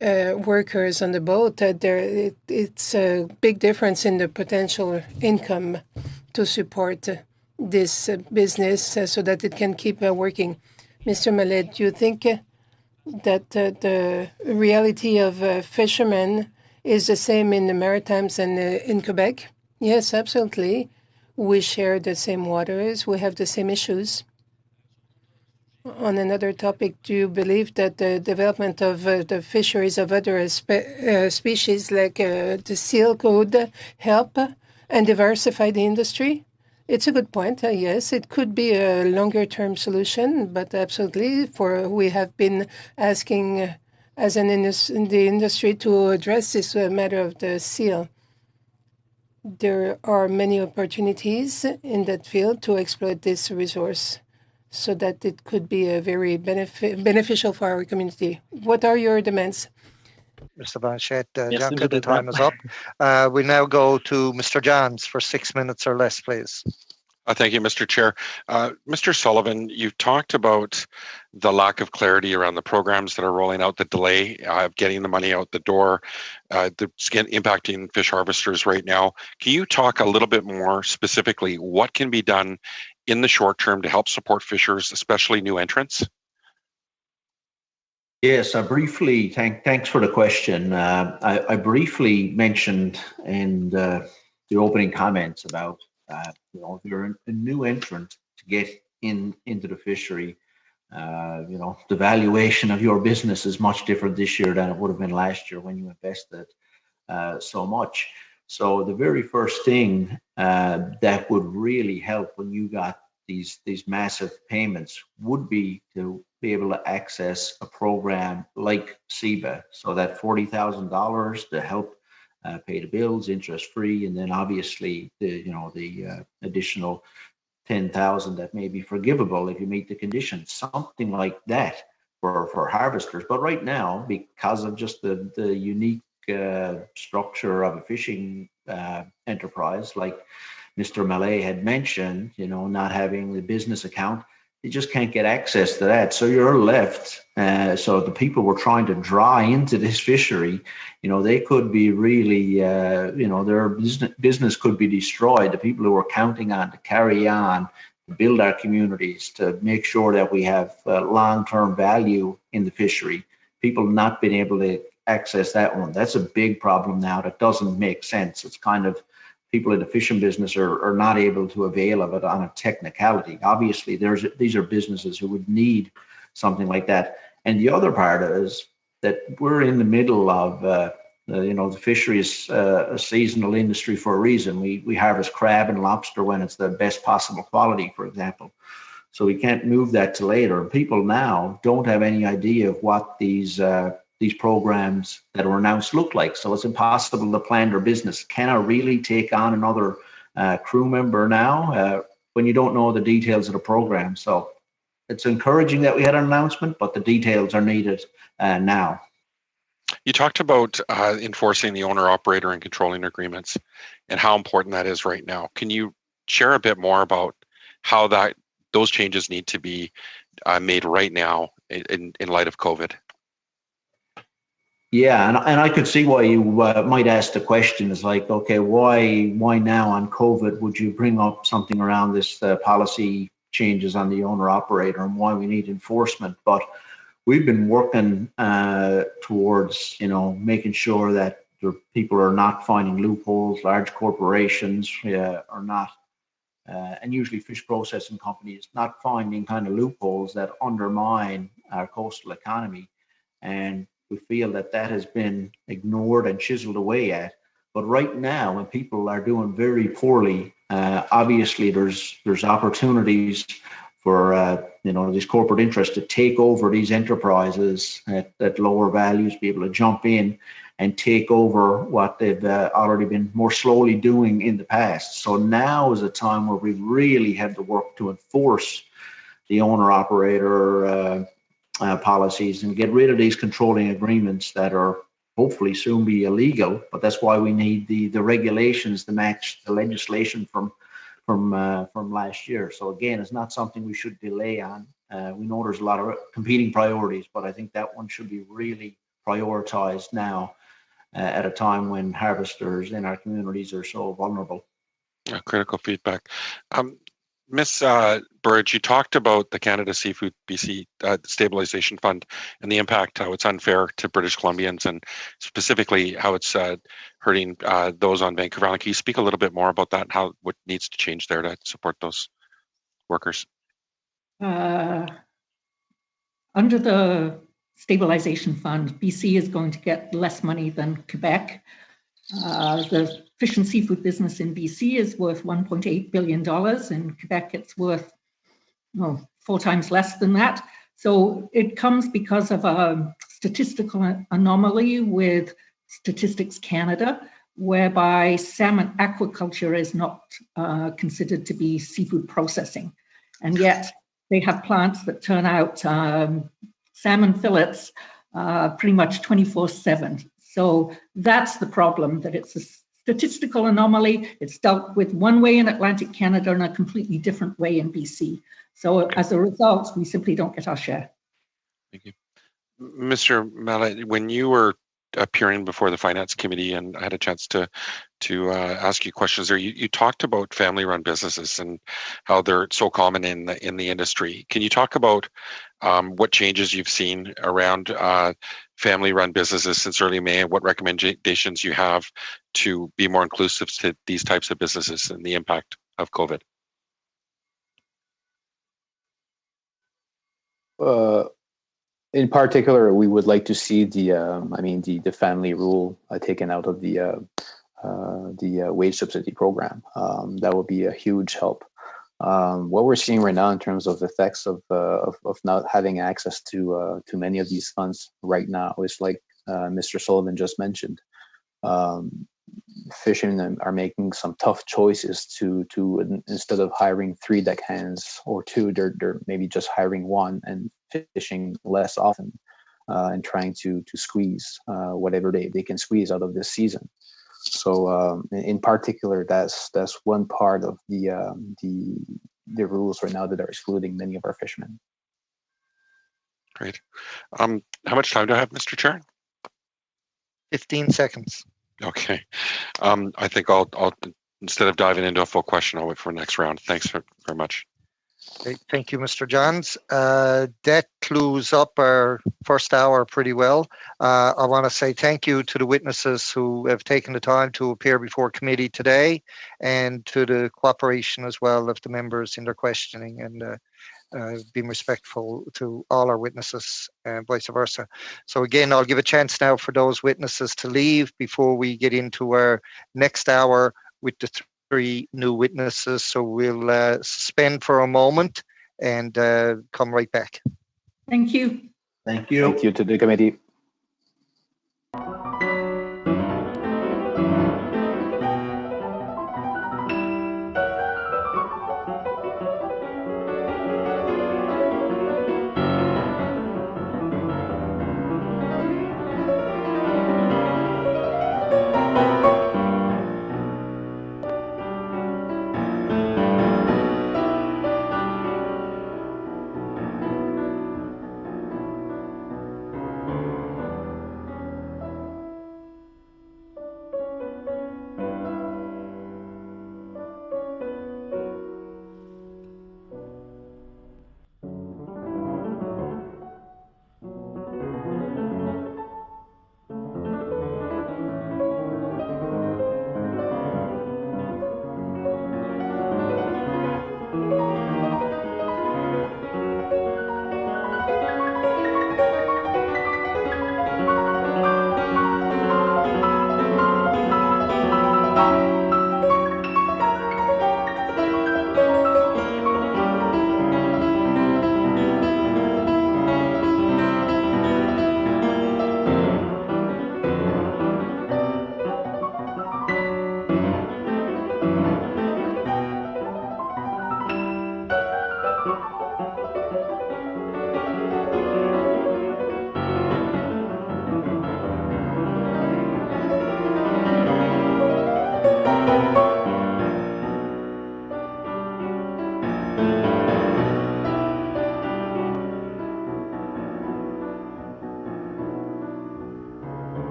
D: workers on the boat. It's a big difference in the potential income to support this business so that it can keep working. Mr. Mallet, do you think that the reality of fishermen is the same in the Maritimes and in Quebec? Yes, absolutely. We share the same waters. We have the same issues. On another topic, do you believe that the development of the fisheries of other species like the seal could help and diversify the industry? It's a good point. Yes, it could be a longer-term solution, but absolutely, we have been asking as in the industry to address this matter of the seal. There are many opportunities in that field to exploit this resource so that it could be a very beneficial for our community. What are your demands?
A: Mr. Blanchette, Janka, the time is up. We now go to Mr. Johns for 6 minutes or less, please.
J: Thank you, Mr. Chair. Mr. Sullivan, you've talked about the lack of clarity around the programs that are rolling out, the delay of getting the money out the door, that's impacting fish harvesters right now. Can you talk a little bit more specifically what can be done in the short term to help support fishers, especially new entrants?
F: Yes, I briefly, thanks for the question. I briefly mentioned in the opening comments about if you're a new entrant to get into the fishery, the valuation of your business is much different this year than it would have been last year when you invested so much. So the very first thing that would really help when you got these massive payments would be to be able to access a program like SEBA, so that $40,000 to help pay the bills interest-free, and then obviously the additional $10,000 that may be forgivable if you meet the conditions, something like that for harvesters. But right now, because of just the unique structure of a fishing enterprise, like Mr. Mallet had mentioned, not having the business account, you just can't get access to that. So you're left. So the people were trying to draw into this fishery, they could be really, their business could be destroyed. The people who were counting on to carry on, to build our communities, to make sure that we have long-term value in the fishery, people not being able to access that one. That's a big problem now that doesn't make sense. It's kind of, people in the fishing business are not able to avail of it on a technicality. Obviously, these are businesses who would need something like that. And the other part is that we're in the middle of, the fishery is a seasonal industry for a reason. We harvest crab and lobster when it's the best possible quality, for example. So we can't move that to later. And people now don't have any idea of what these programs that were announced look like. So it's impossible to plan their business. Can I really take on another crew member now when you don't know the details of the program? So it's encouraging that we had an announcement, but the details are needed now.
J: You talked about enforcing the owner, operator, and controlling agreements and how important that is right now. Can you share a bit more about how those changes need to be made right now in light of COVID?
F: Yeah, and I could see why you might ask the question. Is like, okay, why now on COVID would you bring up something around this policy changes on the owner operator and why we need enforcement. But we've been working towards, making sure that people are not finding loopholes. Large corporations are not, and usually fish processing companies, not finding kind of loopholes that undermine our coastal economy. And we feel that has been ignored and chiseled away at. But right now, when people are doing very poorly, obviously there's opportunities for these corporate interests to take over these enterprises at lower values, be able to jump in and take over what they've already been more slowly doing in the past. So now is a time where we really have to work to enforce the owner-operator policies and get rid of these controlling agreements that are hopefully soon be illegal. But that's why we need the regulations to match the legislation from last year. So again, it's not something we should delay on. We know there's a lot of competing priorities, but I think that one should be really prioritized now at a time when harvesters in our communities are so vulnerable.
J: Critical feedback. Ms. Burridge, you talked about the Canada Seafood BC Stabilization Fund and the impact, how it's unfair to British Columbians and specifically how it's hurting those on Vancouver Island. Can you speak a little bit more about that and what needs to change there to support those workers?
B: Under the Stabilization Fund, BC is going to get less money than Quebec. The fish and seafood business in BC is worth $1.8 billion. In Quebec, it's worth 4 times less than that. So it comes because of a statistical anomaly with Statistics Canada, whereby salmon aquaculture is not considered to be seafood processing. And yet they have plants that turn out salmon fillets pretty much 24/7. So that's the problem, that it's a statistical anomaly. It's dealt with one way in Atlantic Canada and a completely different way in BC. So as a result, we simply don't get our share.
J: Thank you. Mr. Mallet, when you were appearing before the Finance Committee and I had a chance to ask you questions there, you talked about family-run businesses and how they're so common in the industry. Can you talk about what changes you've seen around family-run businesses since early May and what recommendations you have to be more inclusive to these types of businesses and the impact of COVID?
C: In particular, we would like to see the family rule taken out of the wage subsidy program. That would be a huge help. What we're seeing right now in terms of effects of not having access to many of these funds right now is like Mr. Sullivan just mentioned. Fishermen are making some tough choices to instead of hiring 3 deckhands or 2, they're maybe just hiring 1 and fishing less often and trying to squeeze whatever they can squeeze out of this season. So in particular, that's one part of the rules right now that are excluding many of our fishermen.
J: Great. How much time do I have, Mr. Chair?
A: 15 seconds.
J: Okay. I think I'll instead of diving into a full question, I'll wait for the next round. Thanks very much.
A: Okay, thank you, Mr. Johns. That closes up our first hour pretty well. I want to say thank you to the witnesses who have taken the time to appear before committee today and to the cooperation as well of the members in their questioning and being respectful to all our witnesses and vice versa. So again, I'll give a chance now for those witnesses to leave before we get into our next hour with the 3 new witnesses. So we'll suspend for a moment and come right back.
B: Thank you.
F: Thank you.
C: Thank you to the committee.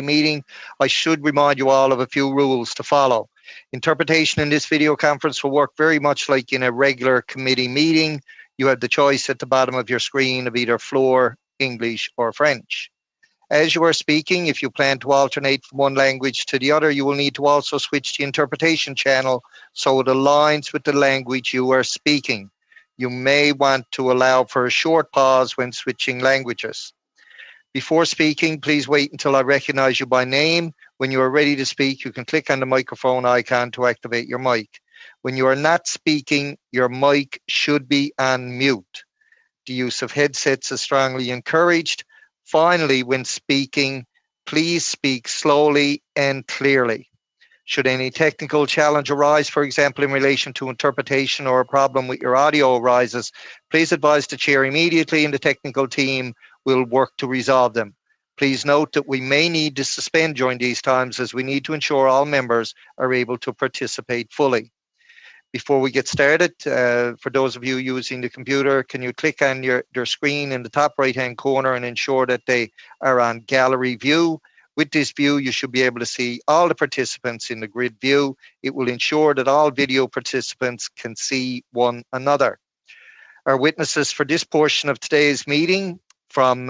A: meeting, I should remind you all of a few rules to follow. Interpretation in this video conference will work very much like in a regular committee meeting. You have the choice at the bottom of your screen of either floor, English, or French. As you are speaking, if you plan to alternate from one language to the other, you will need to also switch the interpretation channel so it aligns with the language you are speaking. You may want to allow for a short pause when switching languages. Before speaking, please wait until I recognize you by name. When you are ready to speak, you can click on the microphone icon to activate your mic. When you are not speaking, your mic should be on mute. The use of headsets is strongly encouraged. Finally, when speaking, please speak slowly and clearly. Should any technical challenge arise, for example, in relation to interpretation or a problem with your audio arises, please advise the chair immediately and the technical team will work to resolve them. Please note that we may need to suspend during these times as we need to ensure all members are able to participate fully. Before we get started, for those of you using the computer, can you click on their screen in the top right-hand corner and ensure that they are on gallery view? With this view, you should be able to see all the participants in the grid view. It will ensure that all video participants can see one another. Our witnesses for this portion of today's meeting from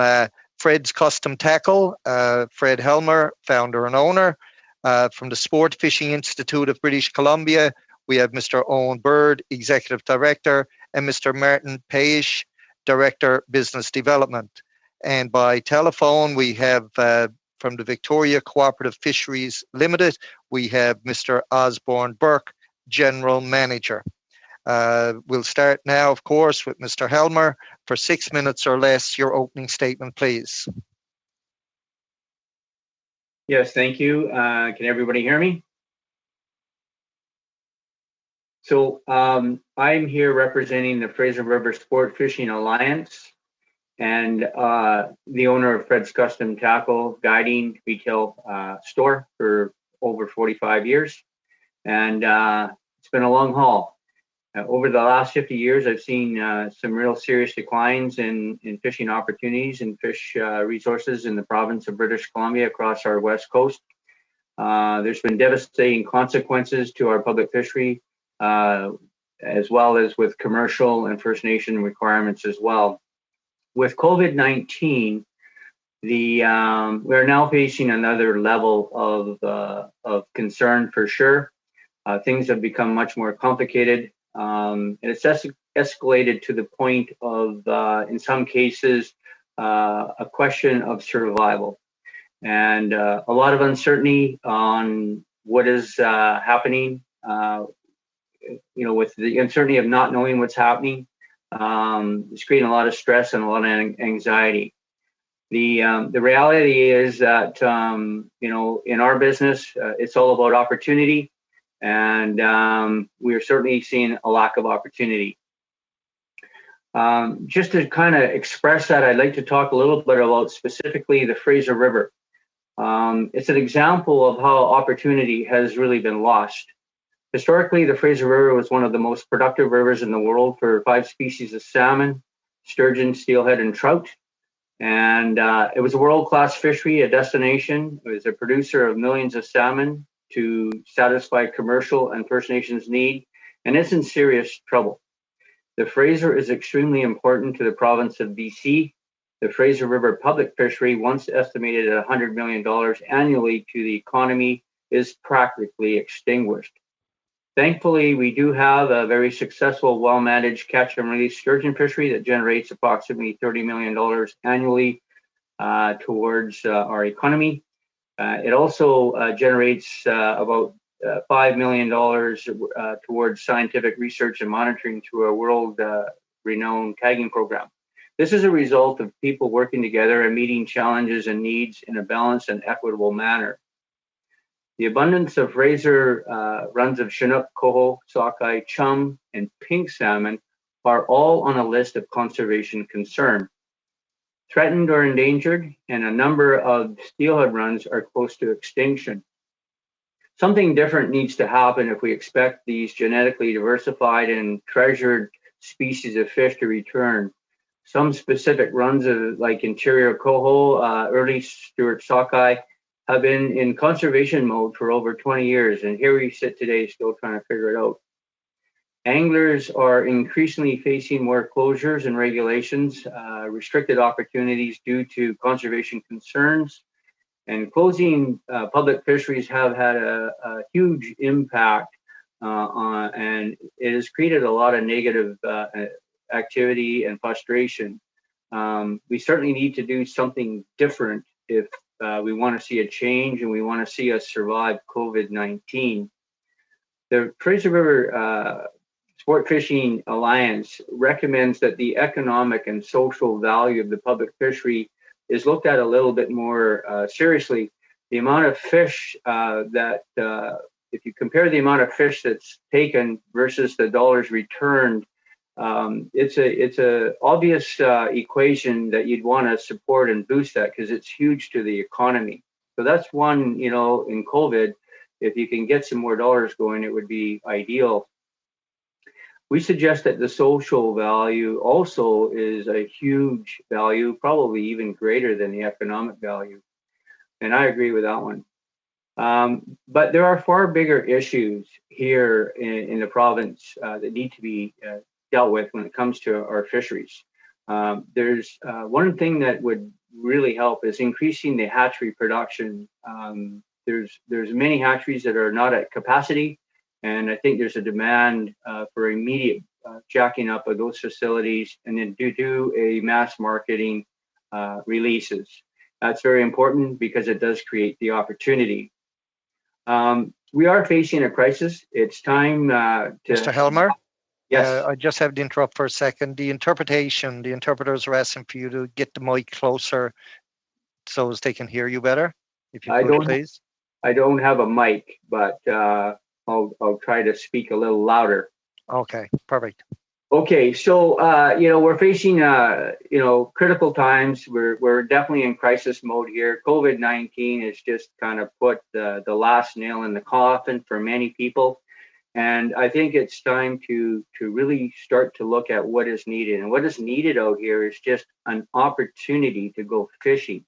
A: Fred's Custom Tackle, Fred Helmer, founder and owner. From the Sport Fishing Institute of British Columbia, we have Mr. Owen Bird, Executive Director, and Mr. Martin Paish, Director, Business Development. And by telephone, we have from the Victoria Cooperative Fisheries Limited, we have Mr. Osborne Burke, General Manager. We'll start now, of course, with Mr. Helmer. For 6 minutes or less, your opening statement, please.
K: Yes, thank you. Can everybody hear me? So I'm here representing the Fraser River Sport Fishing Alliance and the owner of Fred's Custom Tackle guiding retail store for over 45 years. And it's been a long haul. Over the last 50 years, I've seen some real serious declines in fishing opportunities and fish resources in the province of British Columbia across our west coast. There's been devastating consequences to our public fishery, as well as with commercial and First Nation requirements as well. With COVID-19, we're now facing another level of concern for sure. Things have become much more complicated. And it's escalated to the point of, in some cases, a question of survival. And a lot of uncertainty on what is happening, with the uncertainty of not knowing what's happening. It's creating a lot of stress and a lot of anxiety. The reality is that, in our business, it's all about opportunity. And we are certainly seeing a lack of opportunity. Just to kind of express that, I'd like to talk a little bit about specifically the Fraser River. It's an example of how opportunity has really been lost. Historically, the Fraser River was one of the most productive rivers in the world for 5 species of salmon, sturgeon, steelhead, and trout. And it was a world-class fishery, a destination. It was a producer of millions of salmon to satisfy commercial and First Nations need, and it's in serious trouble. The Fraser is extremely important to the province of BC. The Fraser River public fishery, once estimated at $100 million annually to the economy, is practically extinguished. Thankfully, we do have a very successful, well-managed catch and release sturgeon fishery that generates approximately $30 million annually towards our economy. It also generates about $5 million towards scientific research and monitoring through a world-renowned tagging program. This is a result of people working together and meeting challenges and needs in a balanced and equitable manner. The abundance of Fraser runs of Chinook, coho, sockeye, chum, and pink salmon are all on a list of conservation concern. Threatened or endangered, and a number of steelhead runs are close to extinction. Something different needs to happen if we expect these genetically diversified and treasured species of fish to return. Some specific runs of like interior coho, early Stuart sockeye, have been in conservation mode for over 20 years, and here we sit today still trying to figure it out. Anglers are increasingly facing more closures and regulations, restricted opportunities due to conservation concerns, and closing public fisheries have had a huge impact and it has created a lot of negative activity and frustration. We certainly need to do something different if we want to see a change and we want to see us survive COVID-19. The Fraser River Sport Fishing Alliance recommends that the economic and social value of the public fishery is looked at a little bit more seriously. The amount of fish if you compare the amount of fish that's taken versus the dollars returned, it's a obvious equation that you'd want to support and boost that because it's huge to the economy. So that's one, you know, in COVID, if you can get some more dollars going, it would be ideal. We suggest that the social value also is a huge value, probably even greater than the economic value. And I agree with that one. But there are far bigger issues here in the province that need to be dealt with when it comes to our fisheries. There's one thing that would really help is increasing the hatchery production. There's many hatcheries that are not at capacity, and I think there's a demand for immediate jacking up of those facilities and then do a mass marketing releases. That's very important because it does create the opportunity. We are facing a crisis. It's time to...
A: Mr. Helmer?
K: Yes.
A: I just have to interrupt for a second. The interpreters are asking for you to get the mic closer so as they can hear you better. If you could, please.
K: I don't have a mic, but I'll try to speak a little louder.
A: Okay, perfect.
K: Okay, so we're facing critical times. We're definitely in crisis mode here. COVID-19 has just kind of put the last nail in the coffin for many people, and I think it's time to really start to look at what is needed. And what is needed out here is just an opportunity to go fishing.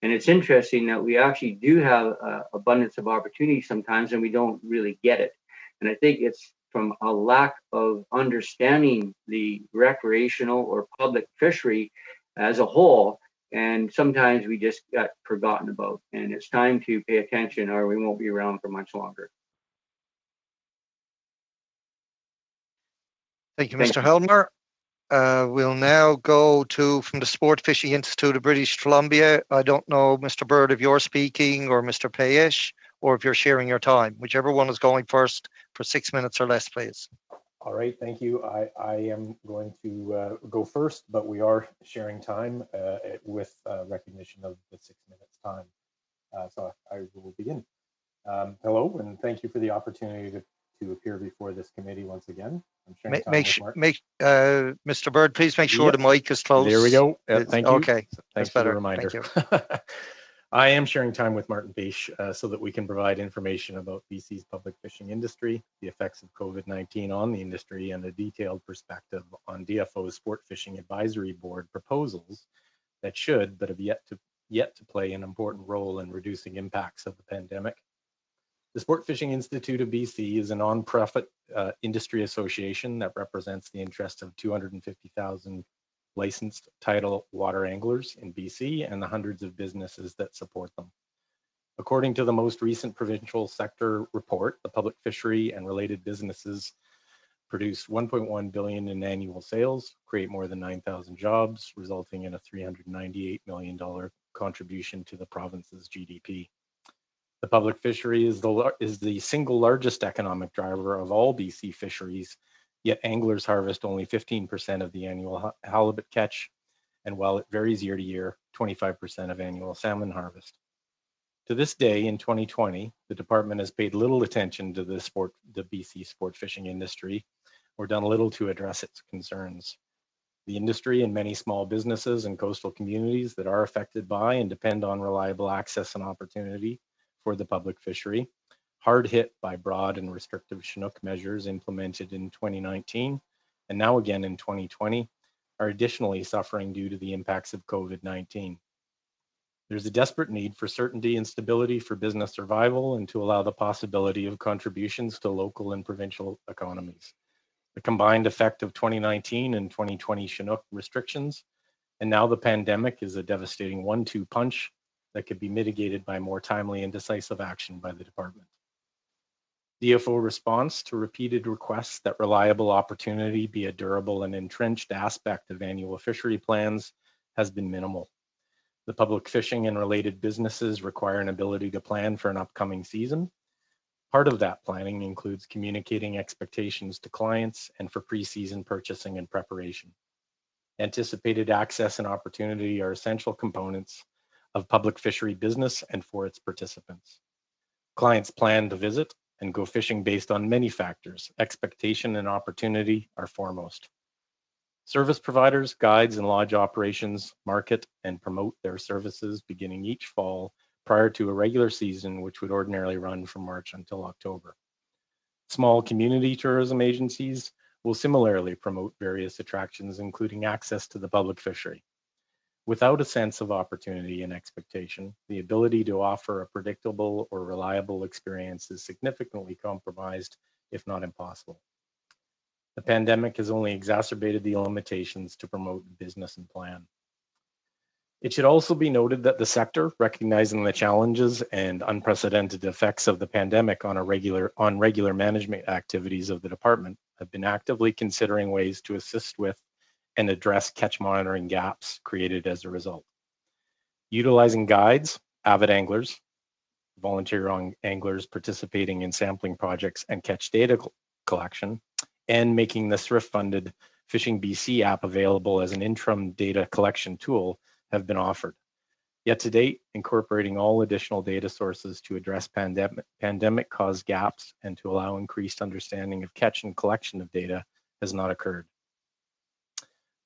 K: And it's interesting that we actually do have abundance of opportunity sometimes, and we don't really get it. And I think it's from a lack of understanding the recreational or public fishery as a whole. And sometimes we just got forgotten about. And it's time to pay attention or we won't be around for much longer.
A: Thank you, Mr. Helmer. We'll now go from the Sport Fishing Institute of British Columbia. I don't know, Mr. Bird, if you're speaking or Mr. Payesh, or if you're sharing your time. Whichever one is going first for 6 minutes or less, please.
L: All right, thank you. I am going to go first, but we are sharing time with recognition of the 6 minutes time. So I will begin. Hello, and thank you for the opportunity to appear before this committee once again. I'm sharing time
A: Mr. Bird, please make sure the mic is close.
L: There we go. Thank you.
A: Okay,
L: thanks for the reminder. Thank you. I am sharing time with Martin Paish so that we can provide information about BC's public fishing industry, the effects of COVID-19 on the industry, and a detailed perspective on DFO's Sport Fishing Advisory Board proposals that should, but have yet to play an important role in reducing impacts of the pandemic. The Sport Fishing Institute of BC is a non-profit industry association that represents the interests of 250,000 licensed tidal water anglers in BC and the hundreds of businesses that support them. According to the most recent provincial sector report, the public fishery and related businesses produce $1.1 billion in annual sales, create more than 9,000 jobs, resulting in a $398 million contribution to the province's GDP. The public fishery is the single largest economic driver of all BC fisheries, yet anglers harvest only 15% of the annual halibut catch, and while it varies year to year, 25% of annual salmon harvest. To this day, in 2020, the department has paid little attention to the BC sport fishing industry, or done little to address its concerns. The industry and many small businesses and coastal communities that are affected by and depend on reliable access and opportunity for the public fishery, hard hit by broad and restrictive Chinook measures implemented in 2019 and now again in 2020, are additionally suffering due to the impacts of COVID-19. There's a desperate need for certainty and stability for business survival and to allow the possibility of contributions to local and provincial economies. The combined effect of 2019 and 2020 Chinook restrictions, and now the pandemic, is a devastating 1-2 punch that could be mitigated by more timely and decisive action by the department. DFO response to repeated requests that reliable opportunity be a durable and entrenched aspect of annual fishery plans has been minimal. The public fishing and related businesses require an ability to plan for an upcoming season. Part of that planning includes communicating expectations to clients and for pre-season purchasing and preparation. Anticipated access and opportunity are essential components of public fishery business and for its participants. Clients plan to visit and go fishing based on many factors. Expectation and opportunity are foremost. Service providers, guides, and lodge operations market and promote their services beginning each fall prior to a regular season, which would ordinarily run from March until October. Small community tourism agencies will similarly promote various attractions, including access to the public fishery. Without a sense of opportunity and expectation, the ability to offer a predictable or reliable experience is significantly compromised, if not impossible. The pandemic has only exacerbated the limitations to promote business and plan. It should also be noted that the sector, recognizing the challenges and unprecedented effects of the pandemic on regular management activities of the department, have been actively considering ways to assist with and address catch monitoring gaps created as a result. Utilizing guides, avid anglers, volunteer anglers participating in sampling projects and catch data collection, and making the SRIF-funded Fishing BC app available as an interim data collection tool have been offered. Yet to date, incorporating all additional data sources to address pandemic-caused gaps and to allow increased understanding of catch and collection of data has not occurred.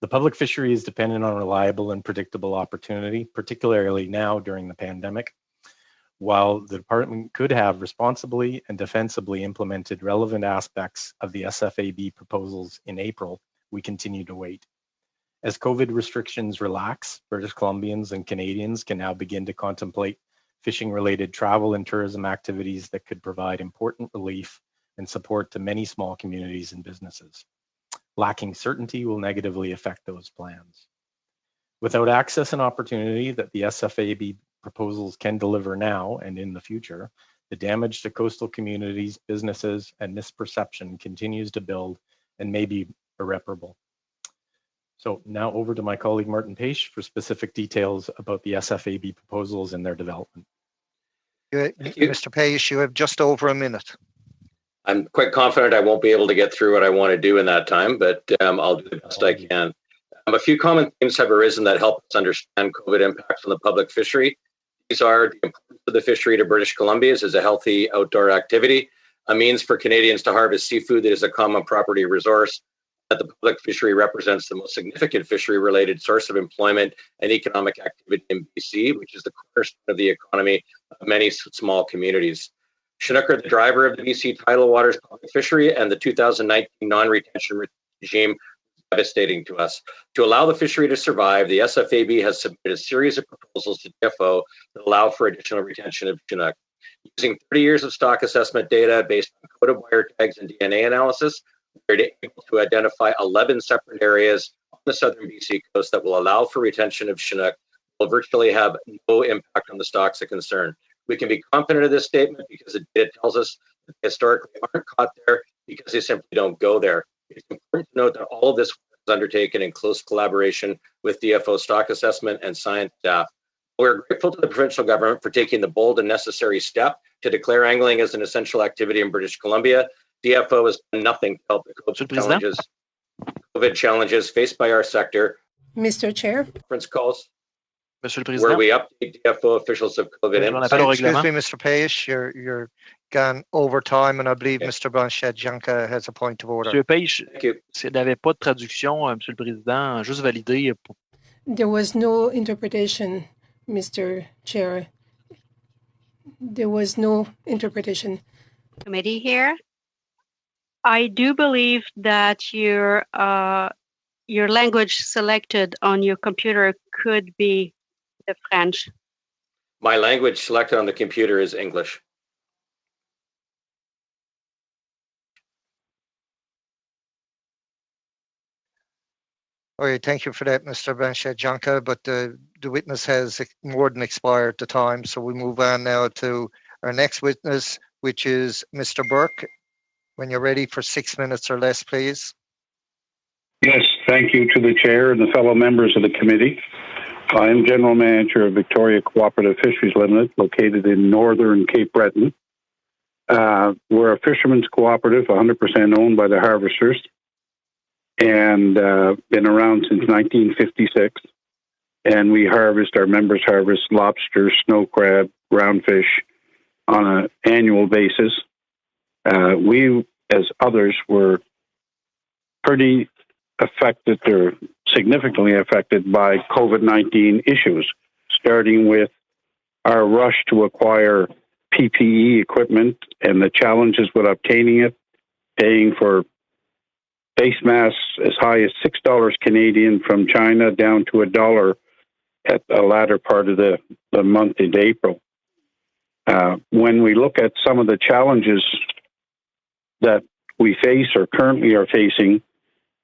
L: The public fishery is dependent on reliable and predictable opportunity, particularly now during the pandemic. While the department could have responsibly and defensibly implemented relevant aspects of the SFAB proposals in April, we continue to wait. As COVID restrictions relax, British Columbians and Canadians can now begin to contemplate fishing-related travel and tourism activities that could provide important relief and support to many small communities and businesses. Lacking certainty will negatively affect those plans. Without access and opportunity that the SFAB proposals can deliver now and in the future, the damage to coastal communities, businesses, and misperception continues to build and may be irreparable. So now over to my colleague Martin Paish for specific details about the SFAB proposals and their development.
A: Mr. Paish, you have just over a minute.
M: I'm quite confident I won't be able to get through what I want to do in that time, but I'll do the best I can. A few common themes have arisen that help us understand COVID impacts on the public fishery. These are the importance of the fishery to British Columbians as a healthy outdoor activity, a means for Canadians to harvest seafood that is a common property resource, that the public fishery represents the most significant fishery-related source of employment and economic activity in BC, which is the cornerstone of the economy of many small communities. Chinook are the driver of the BC tidal waters public fishery, and the 2019 non-retention regime is devastating to us. To allow the fishery to survive, the SFAB has submitted a series of proposals to DFO that allow for additional retention of Chinook. Using 30 years of stock assessment data based on coded wire tags and DNA analysis, we're able to identify 11 separate areas on the southern BC coast that will allow for retention of Chinook, will virtually have no impact on the stocks of concern. We can be confident of this statement because the data tells us that they historically aren't caught there because they simply don't go there. It's important to note that all of this was undertaken in close collaboration with DFO stock assessment and science staff. We're grateful to the provincial government for taking the bold and necessary step to declare angling as an essential activity in British Columbia. DFO has done nothing to help the COVID challenges faced by our sector.
D: Mr. Chair.
M: Conference calls.
I: Monsieur le Président.
M: Where we update DFO officials of COVID impacts.
A: Excuse me, Mr. Paish, you're gone over time, and I believe Mr. Blanchet-Janka has a point of order.
I: Monsieur Paish, s'il n'y avait pas de traduction, Monsieur le Président, juste valider.
D: There was no interpretation, Mr. Chair. There was no interpretation.
N: Committee here. I do believe that your language selected on your computer could be the French.
M: My language selected on the computer is English.
A: Okay, thank you for that, Mr. Banshad-Janka, but the witness has more than expired the time, so we move on now to our next witness, which is Mr. Burke. When you're ready for 6 minutes or less, please.
O: Yes, thank you to the chair and the fellow members of the committee. I am General Manager of Victoria Cooperative Fisheries Limited, located in northern Cape Breton. We're a fishermen's cooperative, 100% owned by the harvesters, and been around since 1956. And we harvest, our members harvest lobster, snow crab, roundfish on an annual basis. We, as others, were pretty affected or significantly affected by COVID-19 issues, starting with our rush to acquire PPE equipment and the challenges with obtaining it, paying for face masks as high as $6 Canadian from China down to $1 at the latter part of the month in April. When we look at some of the challenges that we face or currently are facing,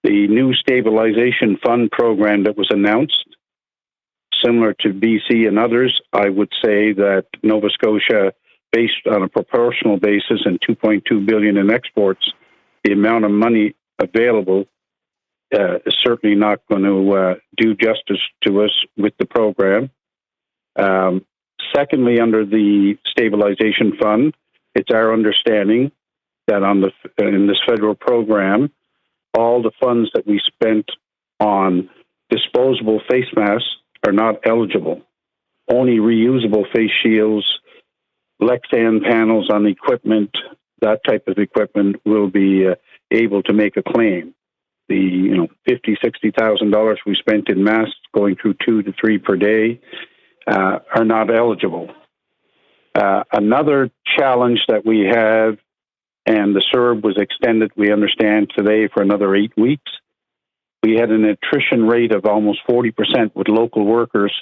O: the new stabilization fund program that was announced, similar to BC and others, I would say that Nova Scotia, based on a proportional basis and $2.2 billion in exports, the amount of money available is certainly not going to do justice to us with the program. Secondly, under the stabilization fund, it's our understanding that in this federal program, all the funds that we spent on disposable face masks are not eligible. Only reusable face shields, Lexan panels on equipment, that type of equipment will be able to make a claim. The $50,000, $60,000 we spent in masks, going through 2 to 3 per day, are not eligible. Another challenge that we have, and the CERB was extended, we understand, today for another 8 weeks. We had an attrition rate of almost 40% with local workers.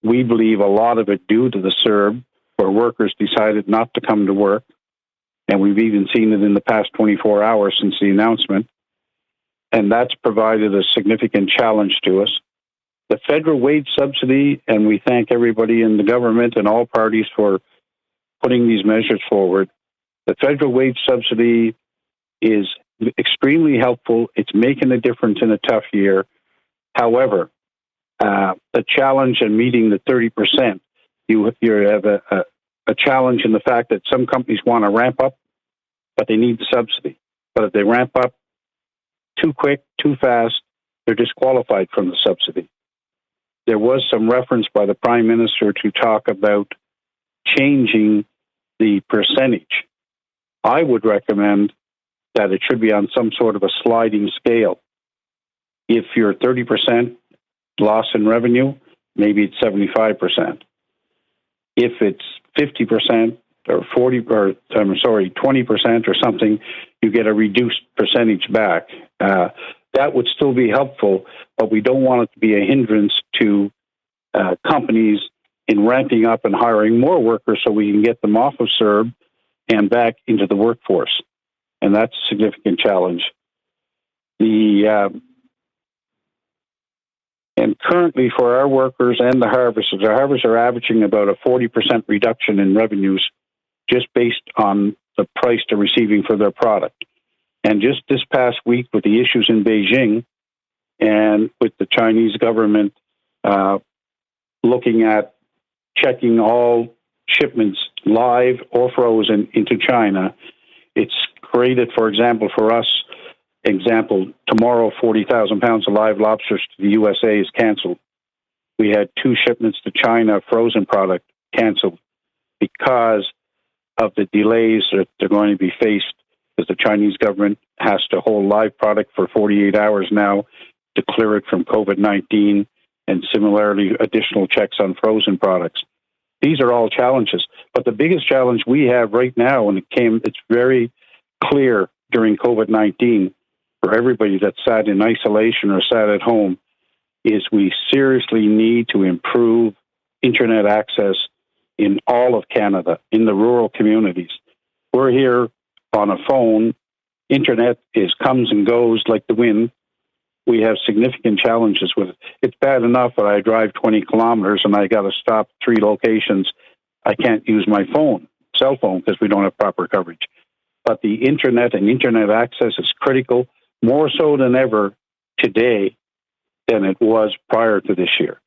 O: We believe a lot of it due to the CERB, where workers decided not to come to work. And we've even seen it in the past 24 hours since the announcement. And that's provided a significant challenge to us. The federal wage subsidy, and we thank everybody in the government and all parties for putting these measures forward. The federal wage subsidy is extremely helpful. It's making a difference in a tough year. However, the challenge in meeting the 30%, you have a challenge in the fact that some companies want to ramp up, but they need the subsidy. But if they ramp up too quick, too fast, they're disqualified from the subsidy. There was some reference by the Prime Minister to talk about changing the percentage. I would recommend that it should be on some sort of a sliding scale. If you're 30% loss in revenue, maybe it's 75%. If it's 50% or 20% or something, you get a reduced percentage back. That would still be helpful, but we don't want it to be a hindrance to companies in ramping up and hiring more workers so we can get them off of CERB and back into the workforce. And that's a significant challenge. And currently for our workers and the harvesters, our harvesters are averaging about a 40% reduction in revenues just based on the price they're receiving for their product. And just this past week with the issues in Beijing and with the Chinese government looking at checking all shipments live or frozen into China, it's created, for example, for us, tomorrow 40,000 pounds of live lobsters to the USA is canceled. We had 2 shipments to China, frozen product, canceled because of the delays that they're going to be faced, because the Chinese government has to hold live product for 48 hours now to clear it from COVID-19, and similarly additional checks on frozen products. These are all challenges. But the biggest challenge we have right now, and it's very clear during COVID-19 for everybody that sat in isolation or sat at home, is we seriously need to improve internet access in all of Canada, in the rural communities. We're here on a phone. Internet comes and goes like the wind. We have significant challenges with it. It's bad enough that I drive 20 kilometers and I got to stop 3 locations. I can't use my cell phone, because we don't have proper coverage. But the internet and internet access is critical, more so than ever today than it was prior to this year.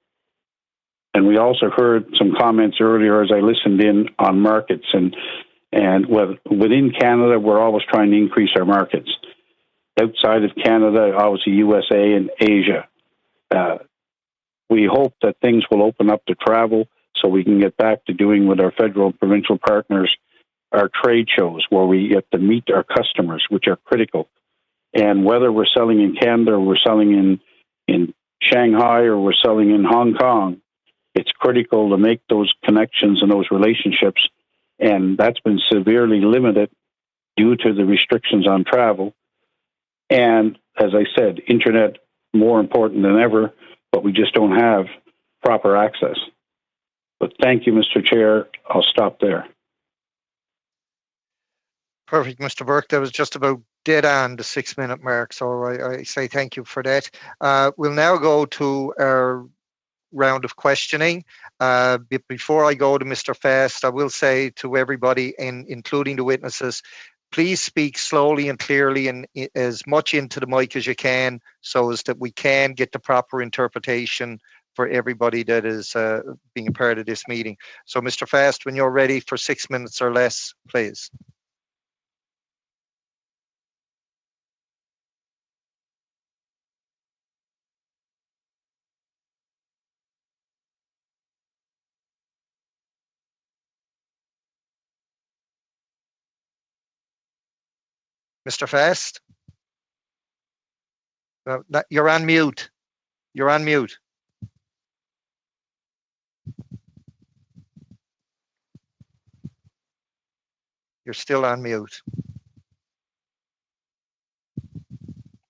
O: And we also heard some comments earlier as I listened in on markets. And within Canada, we're always trying to increase our markets. Outside of Canada, obviously USA and Asia. We hope that things will open up to travel so we can get back to doing with our federal and provincial partners our trade shows where we get to meet our customers, which are critical. And whether we're selling in Canada or we're selling in Shanghai or we're selling in Hong Kong, it's critical to make those connections and those relationships. And that's been severely limited due to the restrictions on travel. And as I said, internet more important than ever, but we just don't have proper access. But thank you, Mr. Chair. I'll stop there.
A: Perfect, Mr. Burke. That was just about dead on the 6-minute mark. So I say thank you for that. We'll now go to our round of questioning. But before I go to Mr. Fast, I will say to everybody, including the witnesses, please speak slowly and clearly and as much into the mic as you can so as that we can get the proper interpretation for everybody that is being a part of this meeting. So Mr. Fast, when you're ready for 6 minutes or less, please. Mr. Fast? You're on mute. You're on mute. You're still on mute.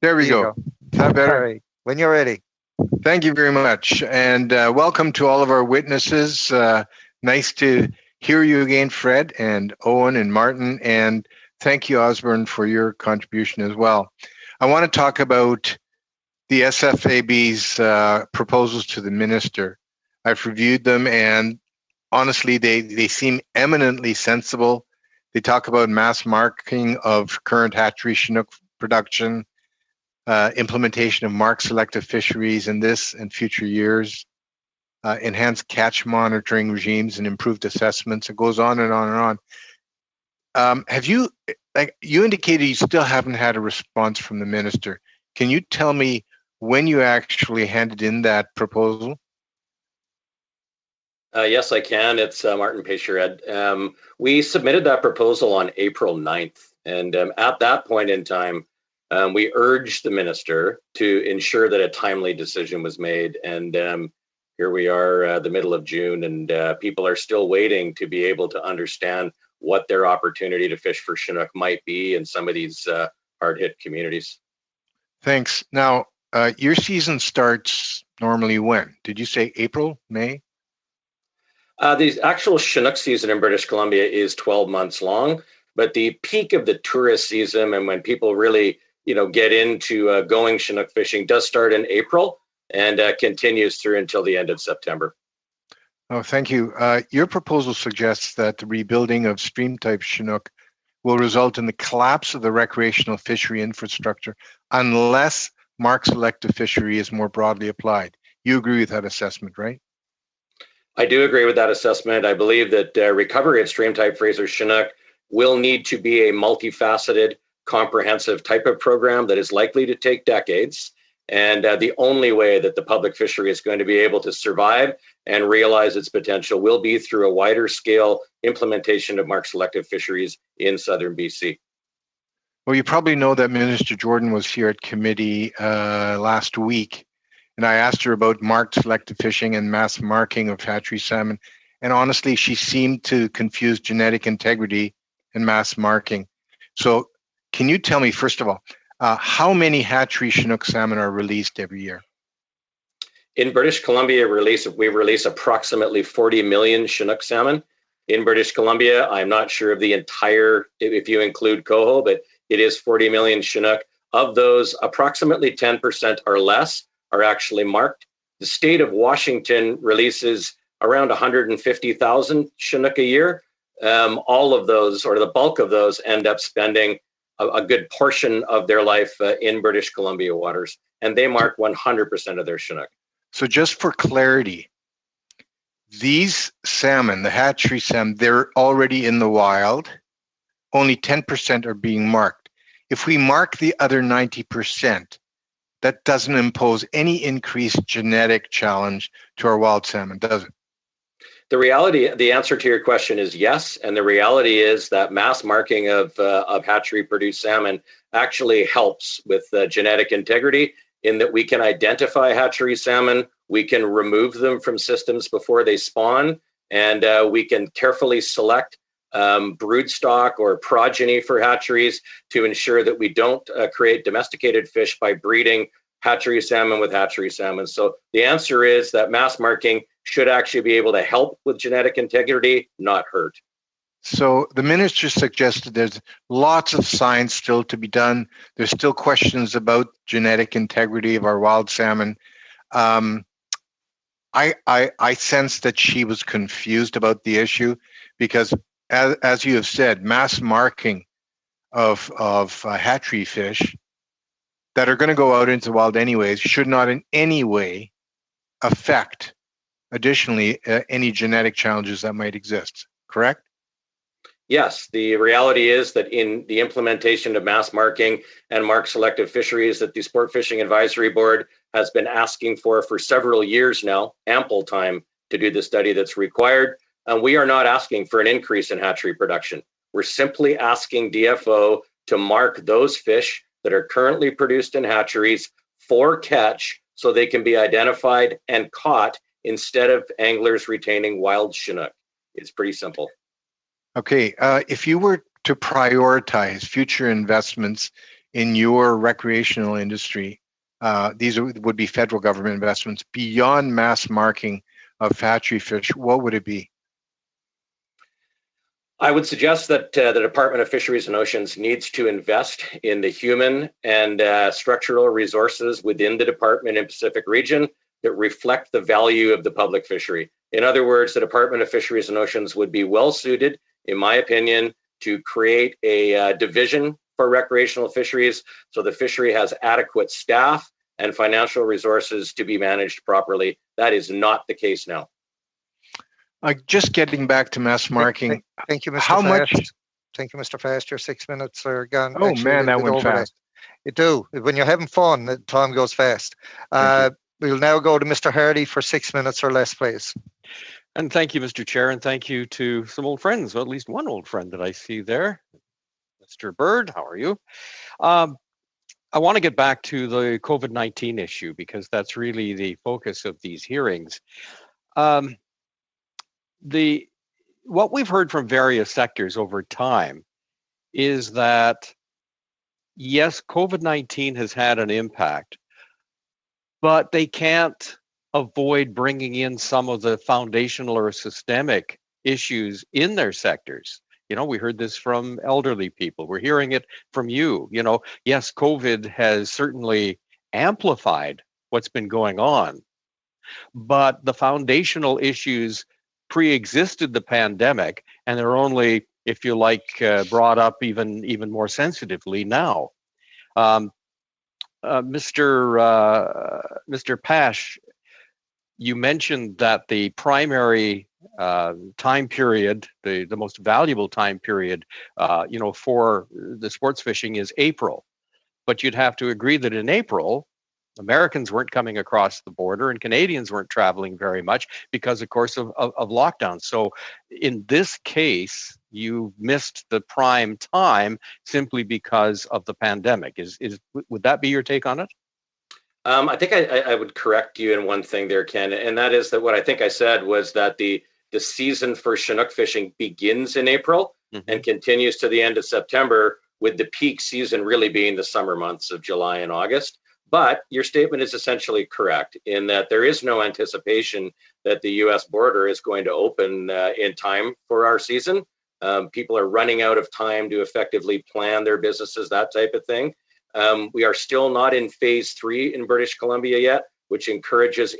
P: There we go. Is that better?
A: All right. When you're ready.
P: Thank you very much. And welcome to all of our witnesses. Nice to hear you again, Fred and Owen and Martin. And thank you, Osborne, for your contribution as well. I want to talk about the SFAB's proposals to the minister. I've reviewed them, and honestly, they seem eminently sensible. They talk about mass marking of current hatchery Chinook production, implementation of mark selective fisheries in this and future years, enhanced catch monitoring regimes and improved assessments. It goes on and on and on. Have you, like you indicated, you still haven't had a response from the minister. Can you tell me when you actually handed in that proposal?
M: Yes, I can. It's Martin Peshered. We submitted that proposal on April 9th. And at that point in time, we urged the minister to ensure that a timely decision was made. And here we are, the middle of June, and people are still waiting to be able to understand what their opportunity to fish for Chinook might be in some of these hard-hit communities.
P: Thanks. Now, your season starts normally when? Did you say April, May?
M: The actual Chinook season in British Columbia is 12 months long, but the peak of the tourist season and when people really, get into going Chinook fishing does start in April and continues through until the end of September.
P: Oh, thank you. Your proposal suggests that the rebuilding of stream-type Chinook will result in the collapse of the recreational fishery infrastructure unless mark selective fishery is more broadly applied. You agree with that assessment, right?
M: I do agree with that assessment. I believe that recovery of stream-type Fraser Chinook will need to be a multifaceted, comprehensive type of program that is likely to take decades. And the only way that the public fishery is going to be able to survive and realize its potential will be through a wider scale implementation of mark selective fisheries in southern BC.
P: Well, you probably know that Minister Jordan was here at committee last week, and I asked her about marked selective fishing and mass marking of hatchery salmon. And honestly, she seemed to confuse genetic integrity and mass marking. So can you tell me, first of all, how many hatchery Chinook salmon are released every year?
M: In British Columbia, we release approximately 40 million Chinook salmon. In British Columbia, I'm not sure of the entire, if you include coho, but it is 40 million Chinook. Of those, approximately 10% or less are actually marked. The state of Washington releases around 150,000 Chinook a year. All of those, or the bulk of those, end up spending a good portion of their life in British Columbia waters, and they mark 100% of their Chinook.
P: So just for clarity, these salmon, the hatchery salmon, they're already in the wild. Only 10% are being marked. If we mark the other 90%, that doesn't impose any increased genetic challenge to our wild salmon, does it?
M: The answer to your question is yes. And the reality is that mass marking of hatchery produced salmon actually helps with genetic integrity, in that we can identify hatchery salmon, we can remove them from systems before they spawn, and we can carefully select broodstock or progeny for hatcheries to ensure that we don't create domesticated fish by breeding hatchery salmon with hatchery salmon. So the answer is that mass marking should actually be able to help with genetic integrity, not hurt.
P: So the minister suggested there's lots of science still to be done. There's still questions about genetic integrity of our wild salmon. I sense that she was confused about the issue because, as you have said, mass marking of hatchery fish that are going to go out into the wild anyways should not in any way affect, additionally, any genetic challenges that might exist, correct?
M: Yes, the reality is that in the implementation of mass marking and mark selective fisheries that the Sport Fishing Advisory Board has been asking for several years now, ample time to do the study that's required. And we are not asking for an increase in hatchery production. We're simply asking DFO to mark those fish that are currently produced in hatcheries for catch so they can be identified and caught instead of anglers retaining wild Chinook. It's pretty simple.
P: Okay, if you were to prioritize future investments in your recreational industry, these would be federal government investments beyond mass marking of hatchery fish, what would it be?
M: I would suggest that the Department of Fisheries and Oceans needs to invest in the human and structural resources within the department in Pacific region that reflect the value of the public fishery. In other words, the Department of Fisheries and Oceans would be well suited, in my opinion, to create a division for recreational fisheries so the fishery has adequate staff and financial resources to be managed properly. That is not the case now.
P: Just getting back to mass marking.
A: Thank you, Mr.
P: How
A: Fast.
P: much?
A: Thank you, Mr. Fast. Your 6 minutes are gone.
P: Oh,
A: Actually,
P: man, that went fast.
A: It do. When you're having fun, the time goes fast. We'll now go to Mr. Hardy for 6 minutes or less, please.
G: And thank you, Mr. Chair, and thank you to some old friends, well, at least one old friend that I see there. Mr. Bird, how are you? I want to get back to the COVID-19 issue because that's really the focus of these hearings. What we've heard from various sectors over time is that, yes, COVID-19 has had an impact, but they can't avoid bringing in some of the foundational or systemic issues in their sectors. You know, we heard this from elderly people. We're hearing it from you. You know, yes, COVID has certainly amplified what's been going on, but the foundational issues pre-existed the pandemic, and they're only, if you like, brought up even more sensitively now. Mr. Pash, you mentioned that the primary time period, the most valuable time period, for the sports fishing is April. But you'd have to agree that in April, Americans weren't coming across the border and Canadians weren't traveling very much because, of course, of lockdown. So in this case, you missed the prime time simply because of the pandemic. Would that be your take on it?
M: I think I would correct you in one thing there, Ken, and that is that what I think I said was that the season for Chinook fishing begins in April and continues to the end of September, with the peak season really being the summer months of July and August. But your statement is essentially correct in that there is no anticipation that the U.S. border is going to open in time for our season. People are running out of time to effectively plan their businesses, that type of thing. We are still not in phase 3 in British Columbia yet, which encourages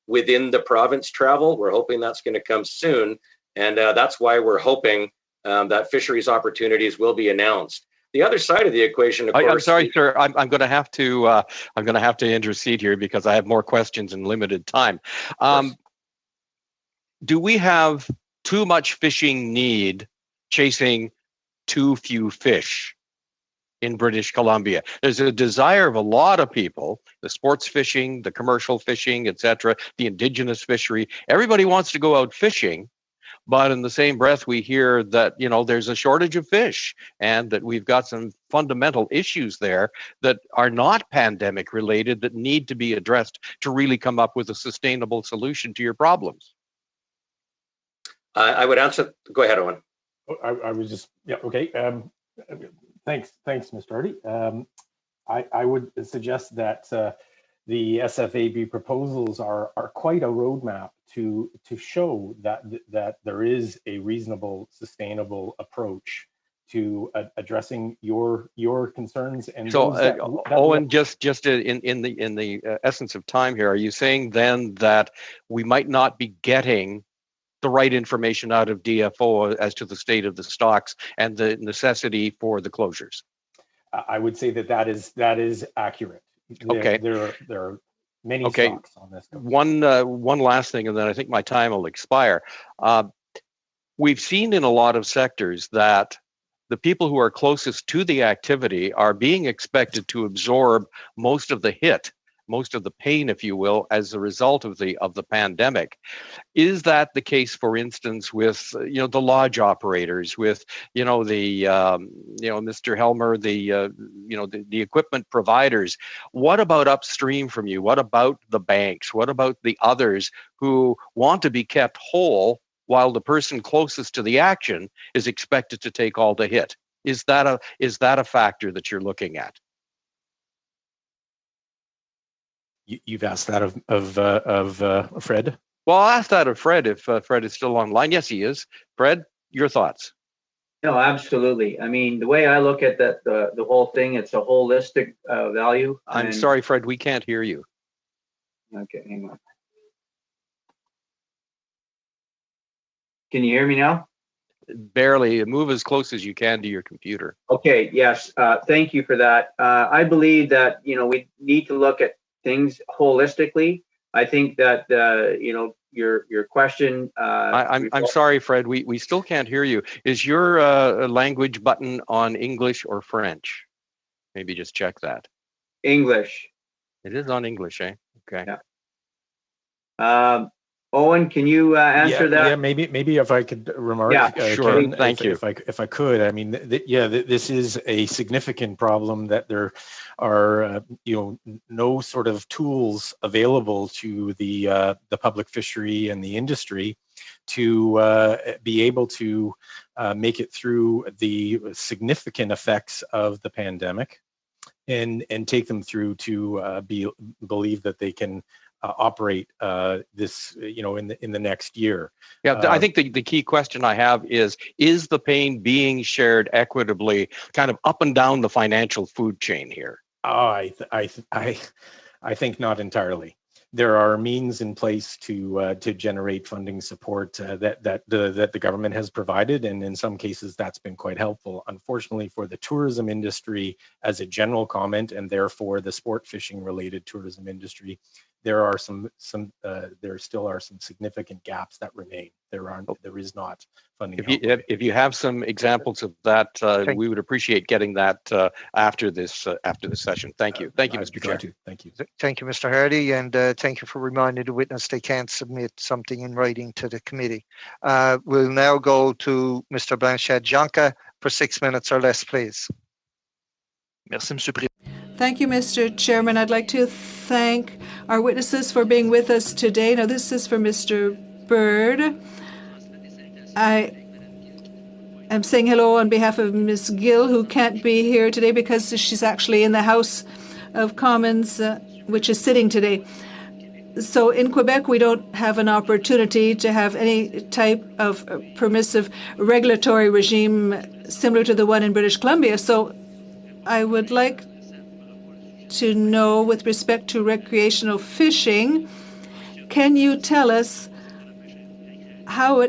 M: within the province travel. We're hoping that's going to come soon. And that's why we're hoping that fisheries opportunities will be announced. The other side of the equation, of course.
H: I'm sorry, sir. I'm going to have to intercede here because I have more questions in limited time. Do we have too much fishing need chasing too few fish in British Columbia? There's a desire of a lot of people, the sports fishing, the commercial fishing, etc., the indigenous fishery. Everybody wants to go out fishing. But in the same breath, we hear that, there's a shortage of fish and that we've got some fundamental issues there that are not pandemic related that need to be addressed to really come up with a sustainable solution to your problems.
M: I would answer. Go ahead, Owen.
L: I was just, okay. Thanks, Mr. Hardy. I would suggest that the SFAB proposals are quite a roadmap to show that there is a reasonable, sustainable approach to addressing your concerns. And
H: so, Owen, just in the essence of time here, are you saying then that we might not be getting the right information out of DFO as to the state of the stocks and the necessity for the closures?
L: I would say that is accurate.
H: Okay.
L: There are many stocks on this.
H: One last thing, and then I think my time will expire. We've seen in a lot of sectors that the people who are closest to the activity are being expected to absorb most of the hit, most of the pain, if you will, as a result of the pandemic. Is that the case, for instance, with the lodge operators, with Mr. Helmer, the equipment providers? What about upstream from you? What about the banks? What about the others who want to be kept whole while the person closest to the action is expected to take all the hit? Is that a factor that you're looking at?
L: You've asked that of Fred?
H: Well, I'll ask that of Fred if Fred is still online. Yes, he is. Fred, your thoughts?
K: No, absolutely. I mean, the way I look at the whole thing, it's a holistic value.
H: I'm sorry, Fred, we can't hear you.
K: Okay, hang on. Can you hear me now?
H: Barely. Move as close as you can to your computer.
K: Okay, yes. Thank you for that. I believe that, we need to look at things holistically. I think that your question.
H: I'm sorry, Fred. We still can't hear you. Is your language button on English or French? Maybe just check that.
K: English.
H: It is on English, eh? Okay.
K: Yeah. Owen, can you answer that?
L: Yeah, maybe if I could remark.
K: Yeah,
H: sure. Thank you.
L: If I could, I mean, this is a significant problem that there are, no sort of tools available to the public fishery and the industry to be able to make it through the significant effects of the pandemic and take them through to believe that they can operate this, in the next year.
H: Yeah, I think the key question I have is the pain being shared equitably, kind of up and down the financial food chain here?
L: I think not entirely. There are means in place to generate funding support that the government has provided, and in some cases that's been quite helpful. Unfortunately, for the tourism industry, as a general comment, and therefore the sport fishing related tourism industry, there still are some significant gaps that remain. There is not funding.
H: If you have some examples of that, we would appreciate getting that after this session. Thank you, Mr. Chair.
L: Thank you.
A: Thank you, Mr. Hardy, and thank you for reminding the witness they can't submit something in writing to the committee. We'll now go to Mr. Blanchard-Jonca for 6 minutes or less, please.
I: Merci, Monsieur Président.
E: Thank you, Mr. Chairman. I'd like to thank our witnesses for being with us today. Now, this is for Mr. Bird. I am saying hello on behalf of Ms. Gill, who can't be here today because she's actually in the House of Commons, which is sitting today. So in Quebec, we don't have an opportunity to have any type of permissive regulatory regime similar to the one in British Columbia. So I would like to know, with respect to recreational fishing, can you tell us how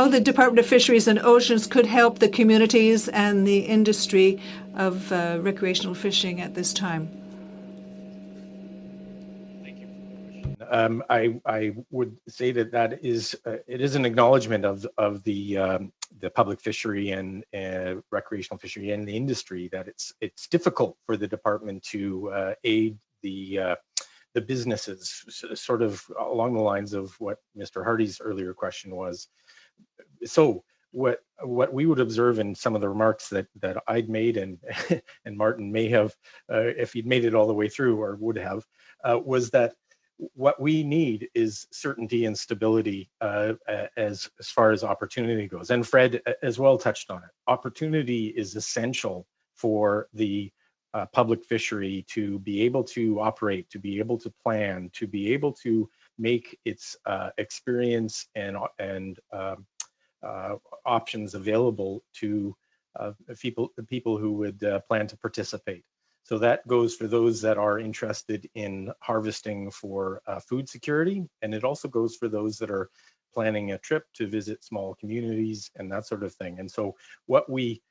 E: the Department of Fisheries and Oceans could help the communities and the industry of recreational fishing at this time?
L: I would say that is it is an acknowledgement of the public fishery and recreational fishery and the industry that it's difficult for the department to aid the businesses, sort of along the lines of what Mr. Hardy's earlier question was. So what we would observe in some of the remarks that I'd made and and Martin may have, if he'd made it all the way through, or would have, was that what we need is certainty and stability as far as opportunity goes. And Fred as well touched on it. Opportunity is essential for the public fishery to be able to operate, to be able to plan, to be able to make its experience and options available to people who would plan to participate. So that goes for those that are interested in harvesting for food security, and it also goes for those that are planning a trip to visit small communities and that sort of thing. And so what we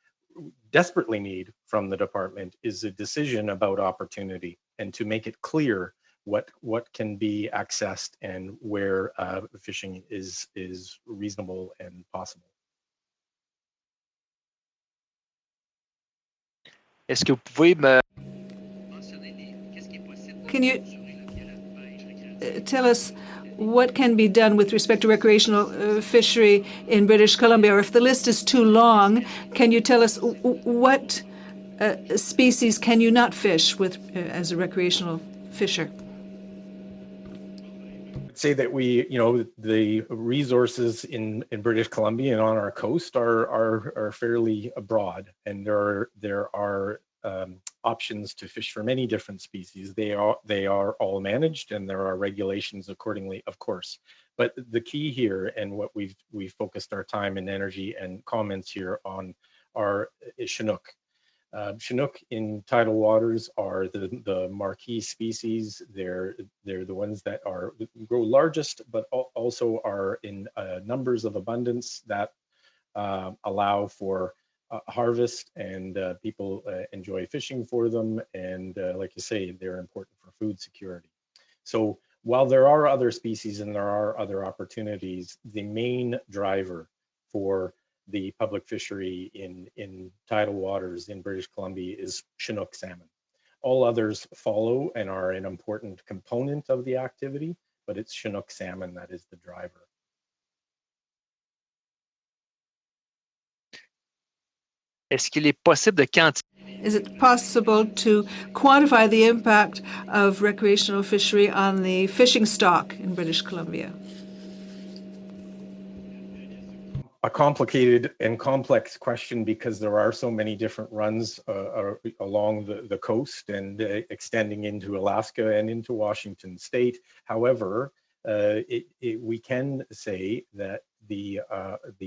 L: desperately need from the department is a decision about opportunity, and to make it clear what can be accessed and where fishing is reasonable and possible.
I: Est-ce que vous pouvez me...
E: Can you tell us what can be done with respect to recreational fishery in British Columbia? Or if the list is too long, can you tell us what species can you not fish with as a recreational fisher?
L: Say that the resources in British Columbia and on our coast are fairly broad, and there are options to fish for many different species. They are all managed, and there are regulations accordingly, of course. But the key here, and what we've focused our time and energy and comments here on, is Chinook. Chinook in tidal waters are the marquee species. They're the ones that grow largest, but also are in numbers of abundance that allow for harvest, and people enjoy fishing for them. And like you say, they're important for food security. So while there are other species and there are other opportunities, the main driver for the public fishery in tidal waters in British Columbia is Chinook salmon. All others follow and are an important component of the activity, but it's Chinook salmon that is the driver.
I: Est-ce qu'il est possible de quantifier?
E: Is it possible to quantify the impact of recreational fishery on the fishing stock in British Columbia?
L: A complicated and complex question, because there are so many different runs along the coast and extending into Alaska and into Washington state. However, we can say that the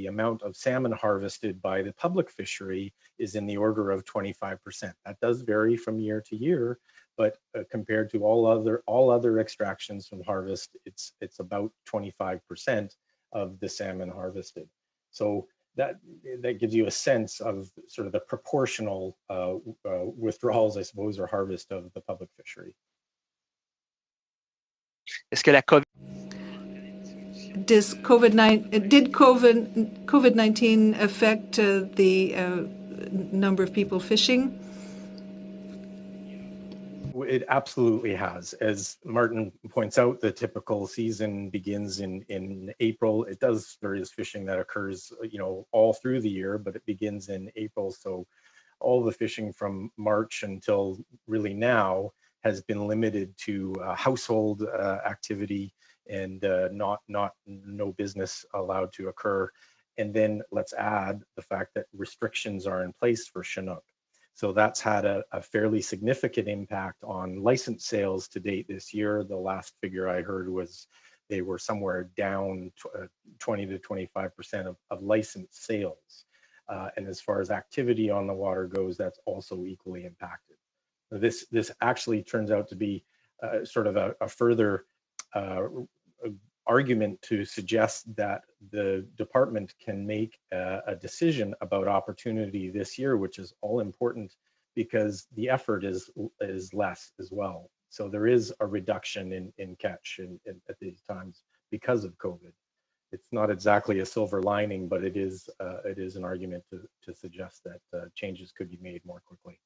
L: amount of salmon harvested by the public fishery is in the order of 25%. That does vary from year to year, but compared to all other extractions from harvest, it's about 25% of the salmon harvested. So that gives you a sense of sort of the proportional withdrawals, I suppose, or harvest of the public fishery.
I: Est-ce que la COVID...
E: Did COVID-19 affect the number of people fishing?
L: It absolutely has. As Martin points out, the typical season begins in April. It does, there is fishing that occurs, all through the year, but it begins in April. So all the fishing from March until really now has been limited to household activity, and no business allowed to occur. And then let's add the fact that restrictions are in place for Chinook. So that's had a fairly significant impact on license sales to date this year. The last figure I heard was they were somewhere down 20 to 25% of licensed sales. And as far as activity on the water goes, that's also equally impacted. This actually turns out to be sort of a further argument to suggest that the department can make a decision about opportunity this year, which is all important because the effort is less as well. So there is a reduction in catch at these times because of COVID. It's not exactly a silver lining, but it is an argument to suggest that changes could be made more quickly.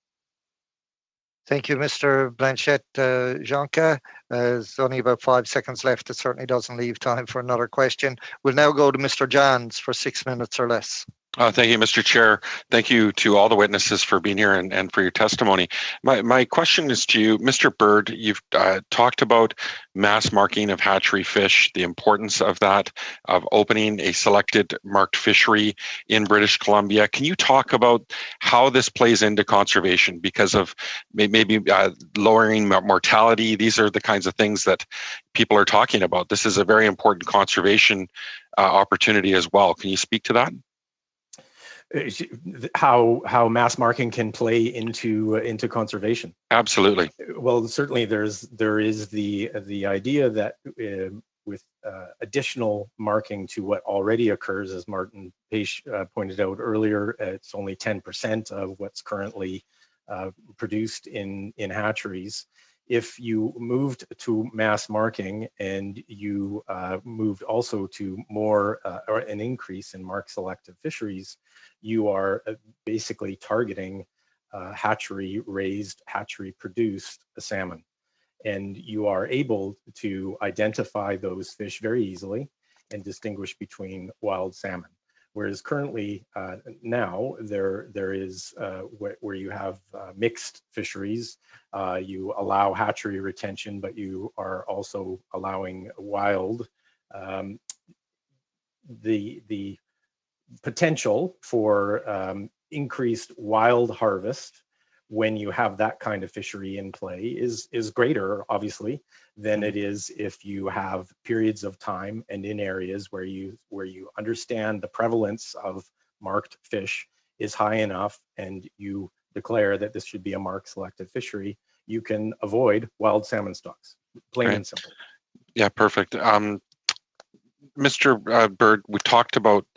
A: Thank you, Mr. Blanchette. Janka, there's only about 5 seconds left. It certainly doesn't leave time for another question. We'll now go to Mr. Johns for 6 minutes or less.
J: Thank you, Mr. Chair. Thank you to all the witnesses for being here and for your testimony. My question is to you, Mr. Bird. You've talked about mass marking of hatchery fish, the importance of that, of opening a selected marked fishery in British Columbia. Can you talk about how this plays into conservation because of maybe lowering mortality? These are the kinds of things that people are talking about. This is a very important conservation opportunity as well. Can you speak to that?
L: How mass marking can play into conservation?
J: Absolutely.
L: Well, certainly there is the idea that with additional marking to what already occurs, as Martin Page pointed out earlier, it's only 10% of what's currently produced in hatcheries. If you moved to mass marking and you moved also to more or an increase in mark selective fisheries, you are basically targeting hatchery raised, hatchery produced salmon. And you are able to identify those fish very easily and distinguish between wild salmon. Whereas currently now there is where you have mixed fisheries, you allow hatchery retention, but you are also allowing wild. The potential for increased wild harvest when you have that kind of fishery in play is greater, obviously, than it is if you have periods of time and in areas where you understand the prevalence of marked fish is high enough and you declare that this should be a mark selective fishery. You can avoid wild salmon stocks, plain and simple.
J: Yeah, perfect. Mr. Bird, we talked about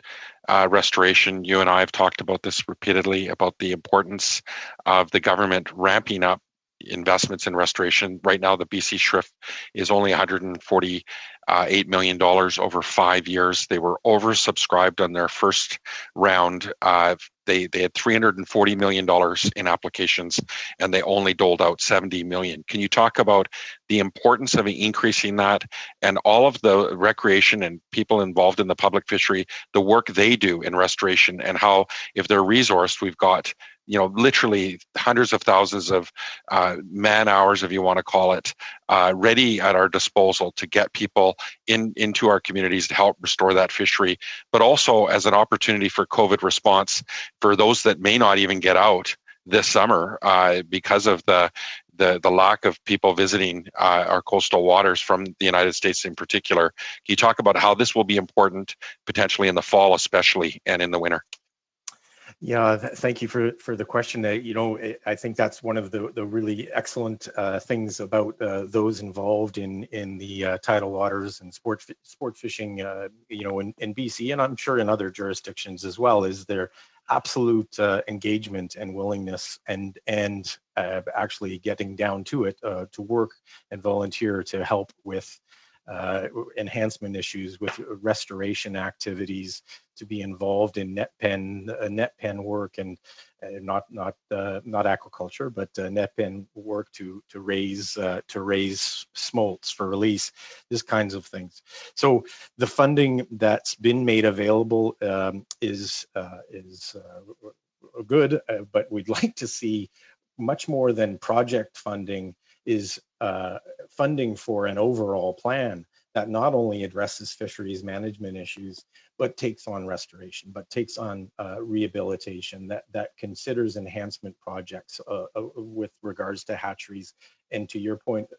J: restoration. You and I have talked about this repeatedly, about the importance of the government ramping up investments in restoration. Right now, the BC SHRIF is only $148 million over 5 years. They were oversubscribed on their first round. They had $340 million in applications, and they only doled out $70 million. Can you talk about the importance of increasing that and all of the recreation and people involved in the public fishery, the work they do in restoration, and how, if they're resourced, we've got literally hundreds of thousands of man hours, if you want to call it, ready at our disposal to get people into our communities to help restore that fishery, but also as an opportunity for COVID response for those that may not even get out this summer because of the lack of people visiting our coastal waters from the United States in particular. Can you talk about how this will be important potentially in the fall, especially, and in the winter?
L: Yeah, thank you for the question. I think that's one of the really excellent things about those involved in the tidal waters and sport fishing, in BC, and I'm sure in other jurisdictions as well, is their absolute engagement and willingness and actually getting down to it to work and volunteer to help with enhancement issues, with restoration activities, to be involved in net pen work and not aquaculture, but net pen work to raise smolts for release, these kinds of things. So the funding that's been made available is good, but we'd like to see much more than project funding is funding for an overall plan that not only addresses fisheries management issues, but takes on restoration, but takes on rehabilitation, that considers enhancement projects with regards to hatcheries. And to your point,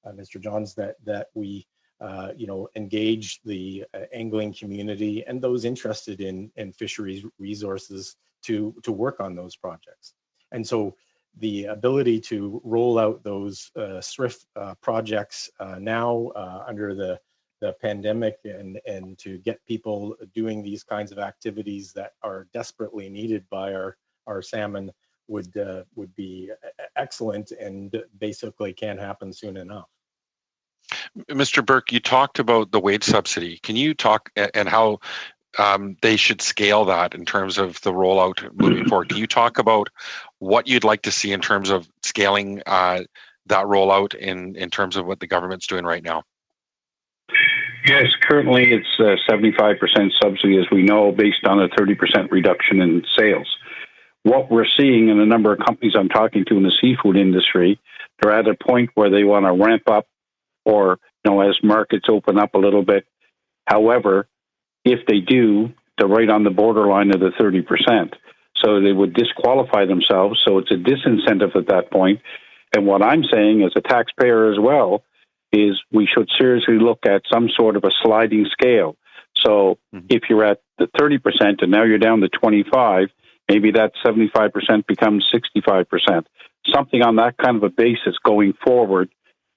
L: Mr. Johns, that we engage the angling community and those interested in fisheries resources to work on those projects. And so the ability to roll out those SRIF projects now under the pandemic and to get people doing these kinds of activities that are desperately needed by our salmon would be excellent, and basically can't happen soon enough.
J: Mr. Burke, you talked about the wage subsidy. Can you talk and how they should scale that in terms of the rollout moving forward? Can you talk about what you'd like to see in terms of scaling that rollout in terms of what the government's doing right now?
O: Yes, currently it's 75% subsidy, as we know, based on a 30% reduction in sales. What we're seeing in a number of companies I'm talking to in the seafood industry, they're at a point where they want to ramp up, or as markets open up a little bit. However, if they do, they're right on the borderline of the 30%. So they would disqualify themselves. So it's a disincentive at that point. And what I'm saying as a taxpayer as well is we should seriously look at some sort of a sliding scale. So if you're at the 30% and now you're down to 25, maybe that 75% becomes 65%. Something on that kind of a basis going forward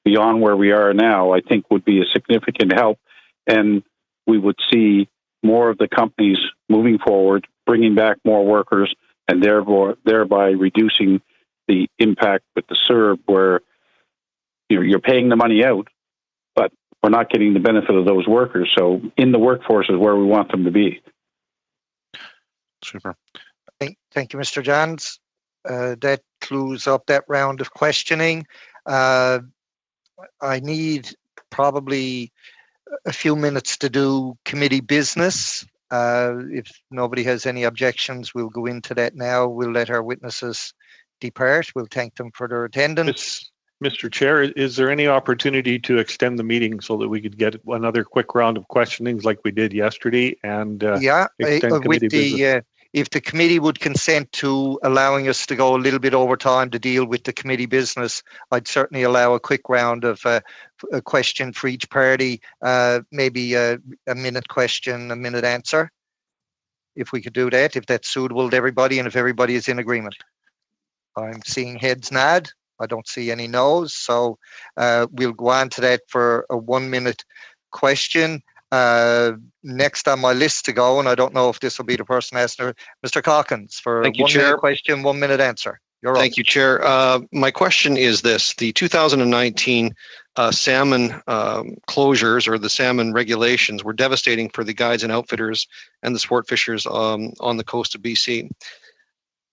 O: beyond where we are now, I think would be a significant help. And we would see more of the companies moving forward, bringing back more workers, and thereby reducing the impact with the CERB, where you're paying the money out, but we're not getting the benefit of those workers. So in the workforce is where we want them to be.
J: Super.
A: Thank you, Mr. Johns. That closes up that round of questioning. I need probably a few minutes to do committee business. If nobody has any objections, we'll go into that now. We'll let our witnesses depart. We'll thank them for their attendance.
G: Mr. Chair, is there any opportunity to extend the meeting so that we could get another quick round of questionings like we did yesterday and extend committee business?
A: If the committee would consent to allowing us to go a little bit over time to deal with the committee business, I'd certainly allow a quick round of a question for each party, maybe a minute question, a minute answer. If we could do that, if that's suitable to everybody and if everybody is in agreement. I'm seeing heads nod. I don't see any no's. So we'll go on to that for a 1 minute question. Next on my list to go, and I don't know if this will be the person asking, Mr. Calkins, for a 1 minute question, 1 minute answer. You're
Q: Thank you, Chair. My question is this: the 2019 salmon closures or the salmon regulations were devastating for the guides and outfitters and the sport fishers on the coast of BC.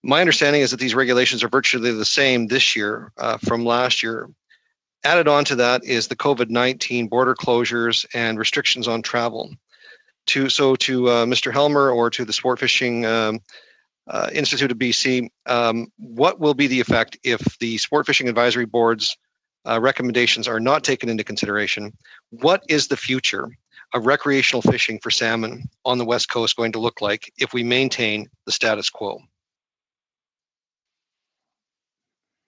Q: My understanding is that these regulations are virtually the same this year from last year. Added on to that is the COVID-19 border closures and restrictions on travel. To Mr. Helmer or to the Sport Fishing Institute of BC, what will be the effect if the Sport Fishing Advisory Board's recommendations are not taken into consideration? What is the future of recreational fishing for salmon on the West Coast going to look like if we maintain the status quo?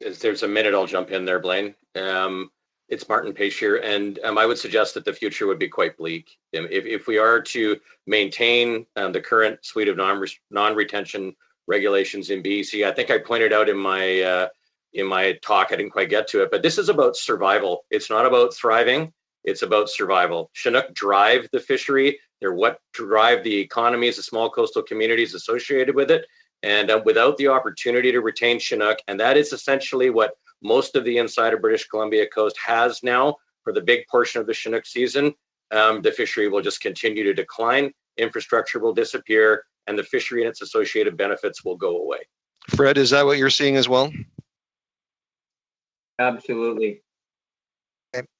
M: If there's a minute, I'll jump in there, Blaine. It's Martin Page here, and I would suggest that the future would be quite bleak. If we are to maintain the current suite of non-retention regulations in BC, I think I pointed out in my talk, I didn't quite get to it, but this is about survival. It's not about thriving. It's about survival. Chinook drive the fishery. They're what drive the economies of small coastal communities associated with it. And without the opportunity to retain Chinook, and that is essentially what most of the inside of British Columbia coast has now for the big portion of the Chinook season, the fishery will just continue to decline, infrastructure will disappear, and the fishery and its associated benefits will go away.
Q: Fred, is that what you're seeing as well?
K: Absolutely.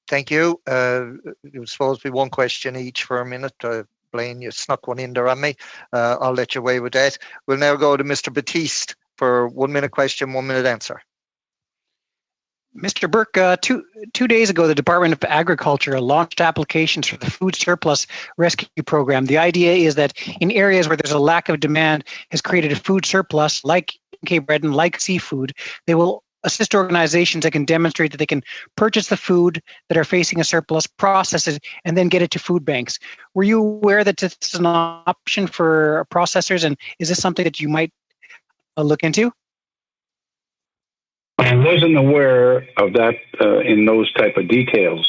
A: Thank you. It was supposed to be one question each for a minute. Blaine, you snuck one in there on me. I'll let you away with that. We'll now go to Mr. Batiste for 1 minute question, 1 minute answer.
R: Mr. Burke, two days ago, the Department of Agriculture launched applications for the Food Surplus Rescue Program. The idea is that in areas where there's a lack of demand has created a food surplus, like Cape Breton, like seafood, they will assist organizations that can demonstrate that they can purchase the food that are facing a surplus, process it, and then get it to food banks. Were you aware that this is an option for processors, and is this something that you might look into?
O: I wasn't aware of that in those type of details.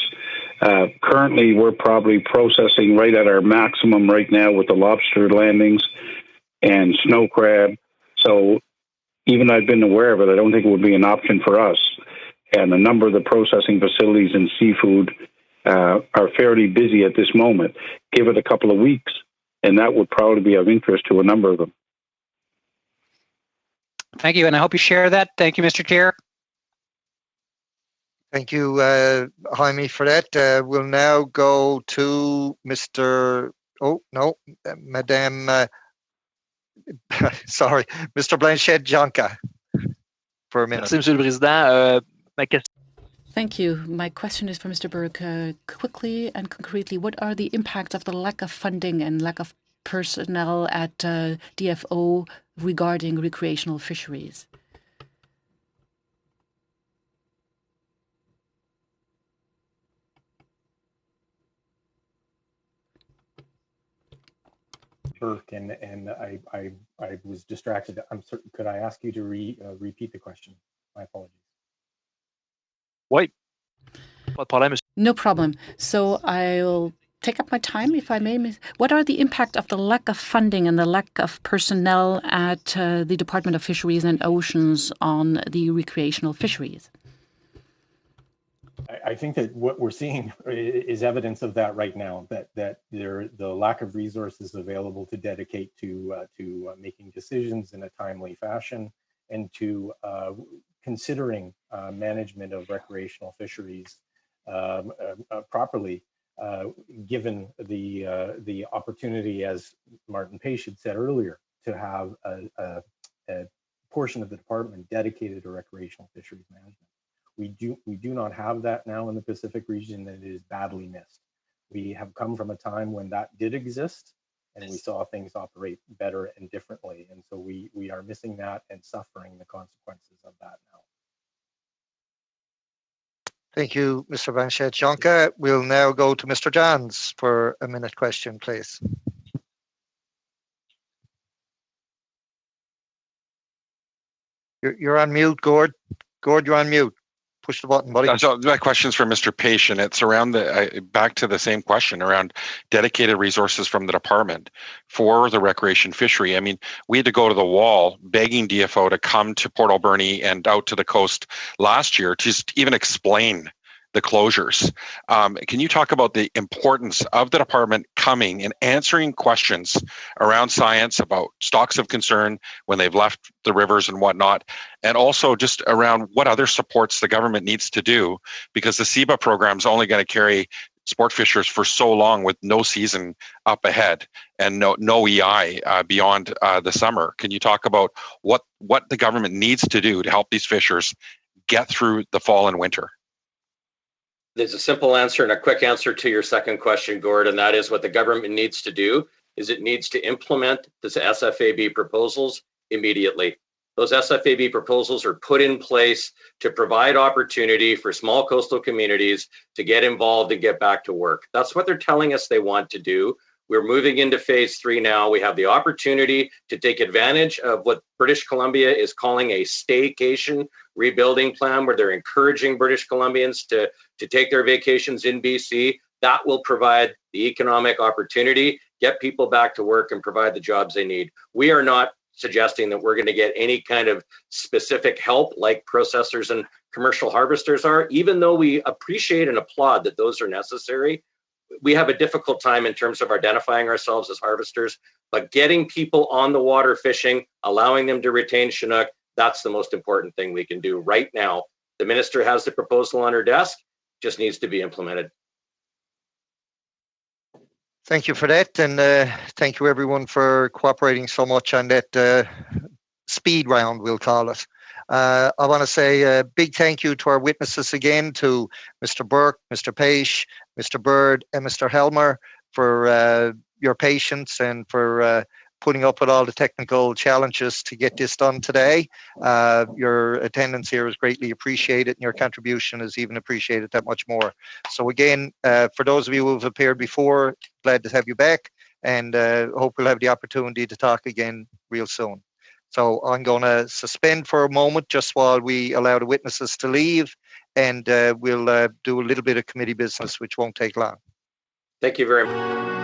O: Currently, we're probably processing right at our maximum right now with the lobster landings and snow crab. So even I've been aware of it, I don't think it would be an option for us. And a number of the processing facilities in seafood are fairly busy at this moment. Give it a couple of weeks, and that would probably be of interest to a number of them.
R: Thank you, and I hope you share that. Thank you, Mr. Chair.
A: Thank you, Jaime, for that. We'll now go to Mr. Oh, no, Madame, sorry, Mr. Blanchet-Jonca for a minute.
I: Merci, Monsieur le Président. Ma question.
S: Thank you. My question is for Mr. Burke. Quickly and concretely, what are the impacts of the lack of funding and lack of personnel at DFO regarding recreational fisheries?
L: Burke, and I was distracted. I'm certain. Could I ask you to repeat the question? My apologies.
I: Oui. Pas de problème.
S: No problem. So I'll take up my time, if I may. What are the impact of the lack of funding and the lack of personnel at the Department of Fisheries and Oceans on the recreational fisheries?
L: I think that what we're seeing is evidence of that right now. That the lack of resources available to dedicate to making decisions in a timely fashion and to considering management of recreational fisheries properly, given the opportunity, as Martin Page had said earlier, to have a portion of the department dedicated to recreational fisheries management. We do not have that now in the Pacific region, and it is badly missed. We have come from a time when that did exist, and we saw things operate better and differently. And so we are missing that and suffering the consequences of that now.
A: Thank you, Mr. Blanchet-Jonca. We'll now go to Mr. Johns for a minute question, please. You're on mute, Gord. Gord, you're on mute. Push the button, buddy.
J: So my question's for Mr. Page, and it's around back to the same question around dedicated resources from the department for the recreation fishery. I mean, we had to go to the wall begging DFO to come to Port Alberni and out to the coast last year to just even explain the closures. Can you talk about the importance of the department coming and answering questions around science about stocks of concern when they've left the rivers and whatnot, and also just around what other supports the government needs to do, because the CEBA program is only going to carry sport fishers for so long with no season up ahead and no EI beyond the summer. Can you talk about what the government needs to do to help these fishers get through the fall and winter?
M: There's a simple answer and a quick answer to your second question, Gord, and that is what the government needs to do is it needs to implement the SFAB proposals immediately. Those SFAB proposals are put in place to provide opportunity for small coastal communities to get involved and get back to work. That's what they're telling us they want to do. We're moving into phase 3 now. We have the opportunity to take advantage of what British Columbia is calling a staycation rebuilding plan, where they're encouraging British Columbians to take their vacations in BC. That will provide the economic opportunity, get people back to work and provide the jobs they need. We are not suggesting that we're going to get any kind of specific help like processors and commercial harvesters are, even though we appreciate and applaud that those are necessary. We have a difficult time in terms of identifying ourselves as harvesters, but getting people on the water fishing, allowing them to retain Chinook, that's the most important thing we can do right now. The minister has the proposal on her desk, just needs to be implemented.
A: Thank you for that, and thank you everyone for cooperating so much on that speed round, we'll call it. I want to say a big thank you to our witnesses again, to Mr. Burke, Mr. Page, Mr. Bird, and Mr. Helmer for your patience and for putting up with all the technical challenges to get this done today. Your attendance here is greatly appreciated, and your contribution is even appreciated that much more. So again, for those of you who have appeared before, glad to have you back, and hope we'll have the opportunity to talk again real soon. So I'm going to suspend for a moment just while we allow the witnesses to leave, and we'll do a little bit of committee business, which won't take long.
M: Thank you very much.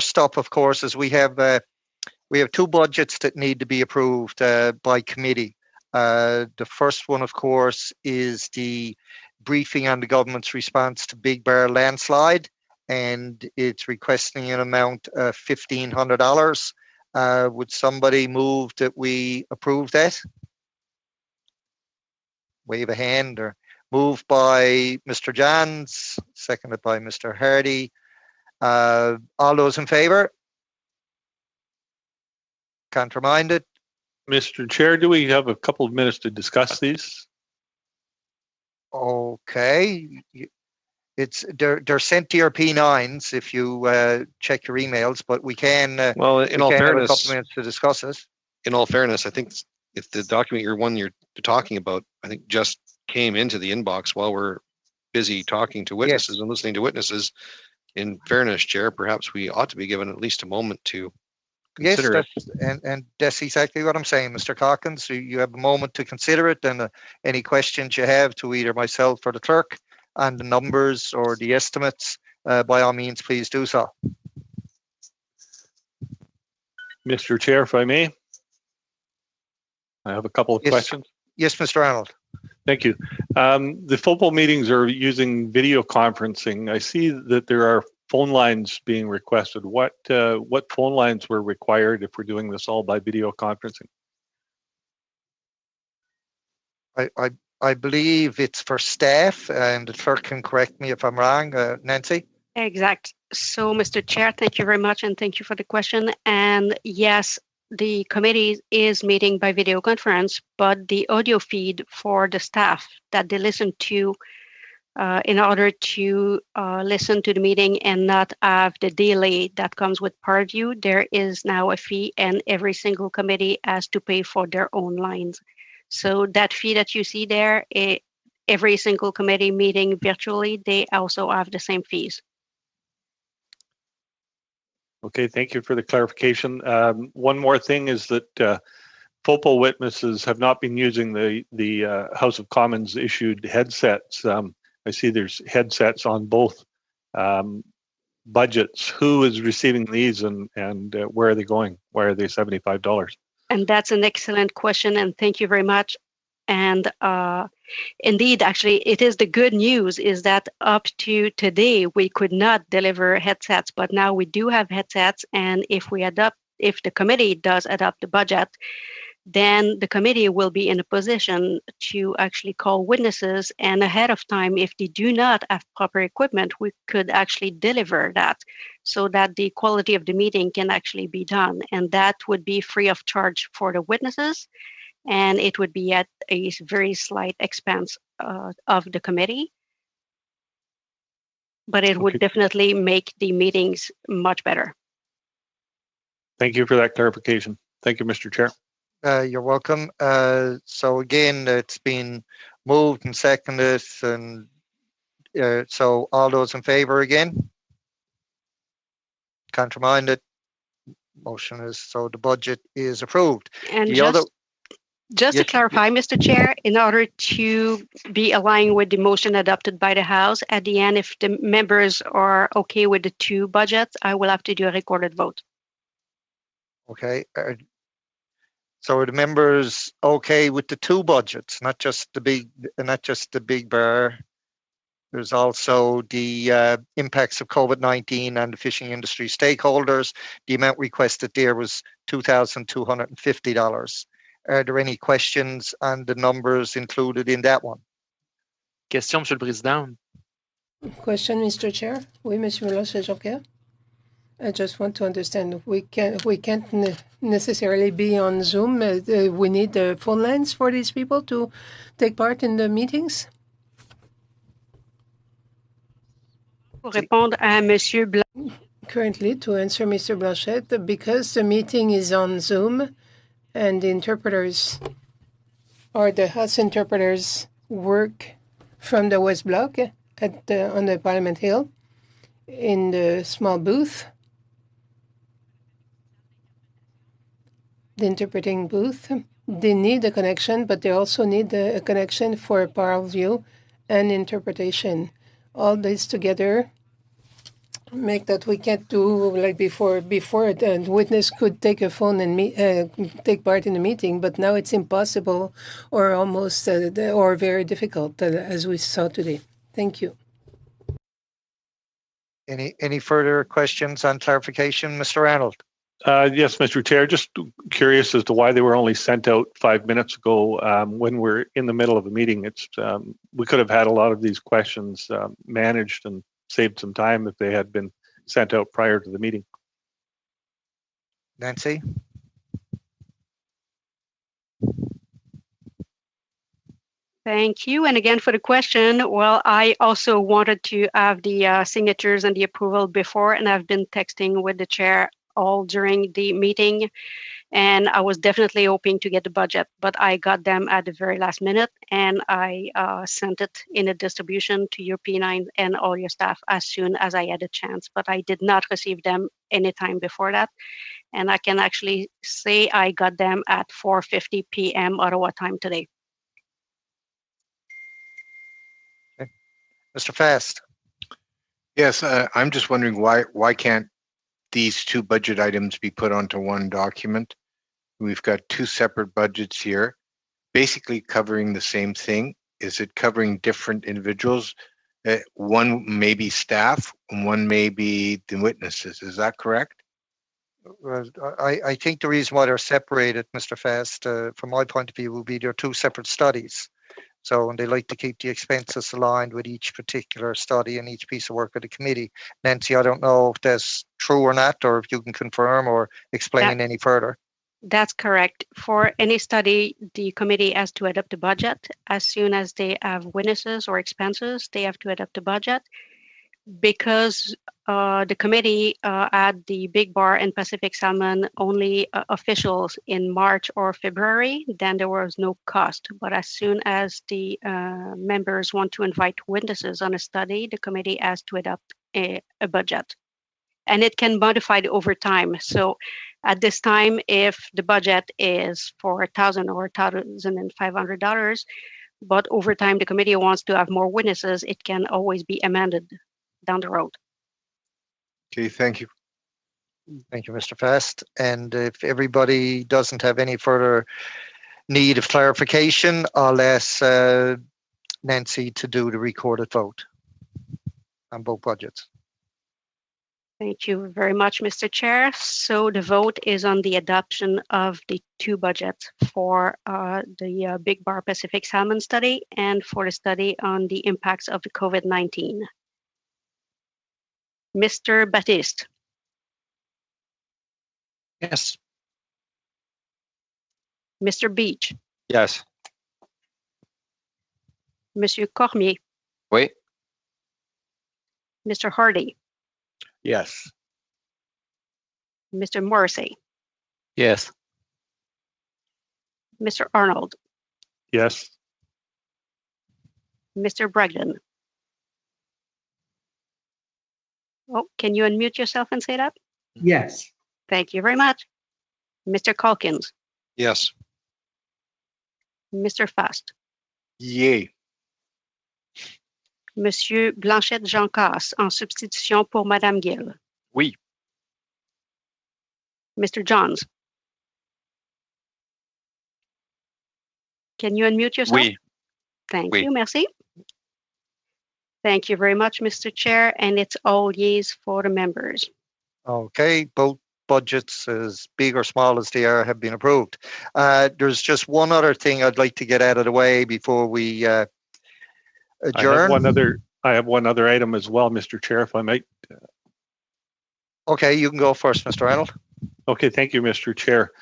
A: Stop, of course, is we have two budgets that need to be approved by committee. The first one, of course, is the briefing on the government's response to Big Bear landslide, and it's requesting an amount of $1,500. Would somebody move that we approve that? Wave a hand. Or moved by Mr. Johns, seconded by Mr. Hardy. All those in favour? Counterminded?
G: Mr. Chair, do we have a couple of minutes to discuss these?
A: Okay. They're sent to your P9s if you check your emails, but we can
Q: well, in all fairness,
A: have a couple of minutes to discuss it.
Q: In all fairness, I think if the document you're talking about, I think just came into the inbox while we're busy talking to witnesses and listening to witnesses. In fairness, Chair, perhaps we ought to be given at least a moment to consider it.
A: And that's exactly what I'm saying, Mr. Calkins. So you have a moment to consider it, and any questions you have to either myself or the clerk on the numbers or the estimates, by all means, please do so.
G: Mr. Chair, if I may, I have a couple of questions.
A: Yes, Mr. Arnold.
G: Thank you. The FOPO meetings are using video conferencing. I see that there are phone lines being requested. What phone lines were required if we're doing this all by video conferencing?
A: I believe it's for staff, and the clerk can correct me if I'm wrong. Nancy?
N: Exact. So, Mr. Chair, thank you very much, and thank you for the question. And yes, the committee is meeting by video conference, but the audio feed for the staff that they listen to in order to listen to the meeting and not have the delay that comes with Parview, there is now a fee, and every single committee has to pay for their own lines. So that fee that you see there, every single committee meeting virtually, they also have the same fees.
G: Okay, thank you for the clarification. One more thing is that FOPO witnesses have not been using the House of Commons issued headsets. I see there's headsets on both budgets. Who is receiving these, and where are they going? Why are they $75?
N: And that's an excellent question, and thank you very much. And indeed, actually, it is the good news is that up to today, we could not deliver headsets, but now we do have headsets. And if the committee does adopt the budget, then the committee will be in a position to actually call witnesses. And ahead of time, if they do not have proper equipment, we could actually deliver that so that the quality of the meeting can actually be done. And that would be free of charge for the witnesses. And it would be at a very slight expense of the committee. But it would definitely make the meetings much better.
G: Thank you for that clarification. Thank you, Mr. Chair.
A: You're welcome. So again, it's been moved and seconded, and so all those in favor again? Counterminded? Motion is, so the budget is approved.
N: And just to clarify, Mr. Chair, in order to be aligned with the motion adopted by the House, at the end, if the members are okay with the two budgets, I will have to do a recorded vote.
A: Okay. So are the members okay with the two budgets, not just the big bear? There's also the impacts of COVID-19 and the fishing industry stakeholders. The amount requested there was $2,250. Are there any questions on the numbers included in that one?
I: Question, Monsieur le Président.
D: Question, Mr. Chair. Oui, Monsieur Blanchet-Jonquière. I just want to understand. We can't necessarily be on Zoom. We need the phone lines for these people to take part in the meetings.
N: Pour répondre à Monsieur Blanc.
D: Currently, to answer Mr. Blanchet, because the meeting is on Zoom and the interpreters or the house interpreters work from the West Block on the Parliament Hill in the small booth, the interpreting booth. They need a connection, but they also need a connection for parallel view and interpretation. All this together make that we can't do like before. Before, the witness could take a phone and take part in the meeting, but now it's impossible or almost or very difficult, as we saw today. Thank you.
A: Any further questions on clarification, Mr. Arnold?
G: Yes, Mr. Chair, just curious as to why they were only sent out 5 minutes ago when we're in the middle of a meeting. We could have had a lot of these questions managed and saved some time if they had been sent out prior to the meeting.
A: Nancy?
N: Thank you. And again, for the question, well, I also wanted to have the signatures and the approval before, and I've been texting with the chair all during the meeting. And I was definitely hoping to get the budget, but I got them at the very last minute, and I sent it in a distribution to your P9 and all your staff as soon as I had a chance. But I did not receive them anytime before that. And I can actually say I got them at 4:50 p.m. Ottawa time today.
A: Okay. Mr. Fast.
P: Yes, I'm just wondering why can't these two budget items be put onto one document? We've got two separate budgets here, basically covering the same thing. Is it covering different individuals? One may be staff, and one may be the witnesses. Is that correct?
A: Well, I think the reason why they're separated, Mr. Fast, from my point of view, will be they're two separate studies. So, and they like to keep the expenses aligned with each particular study and each piece of work of the committee. Nancy, I don't know if that's true or not, or if you can confirm or explain any further.
N: That's correct. For any study, the committee has to adopt a budget. As soon as they have witnesses or expenses, they have to adopt a budget. Because the committee had the Big Bar and Pacific Salmon only officials in March or February, then there was no cost. But as soon as the members want to invite witnesses on a study, the committee has to adopt a budget. And it can modify over time. So at this time, if the budget is for $1,000 or $1,500, but over time the committee wants to have more witnesses, it can always be amended down the road.
P: Okay, thank you.
A: Thank you, Mr. Fast. And if everybody doesn't have any further need of clarification, I'll ask Nancy to do the recorded vote on both budgets.
N: Thank you very much, Mr. Chair. So the vote is on the adoption of the two budgets for the Big Bar Pacific Salmon study and for the study on the impacts of the COVID-19. Mr. Baptiste.
H: Yes.
N: Mr. Beach.
H: Yes.
N: Monsieur Cormier.
H: Oui.
N: Mr. Hardy.
G: Yes.
N: Mr. Morrissey.
I: Yes.
N: Mr. Arnold.
G: Yes.
N: Mr. Bragdon. Oh, can you unmute yourself and say that?
T: Yes.
N: Thank you very much. Mr. Calkins.
Q: Yes.
N: Mr. Fast.
P: Yay.
N: Monsieur Blanchette-Jean-Casse, en substitution pour Madame Gill.
H: Oui.
N: Mr. Johns. Can you unmute yourself?
H: Oui.
N: Thank
H: Oui.
N: you, merci. Thank you very much, Mr. Chair, and it's all yeas for the members.
A: Okay, both budgets, as big or small as they are, have been approved. There's just one other thing I'd like to get out of the way before we adjourn.
G: I have one other item as well, Mr. Chair, if I might.
A: Okay, you can go first, Mr. Arnold.
G: Okay, thank you, Mr. Chair.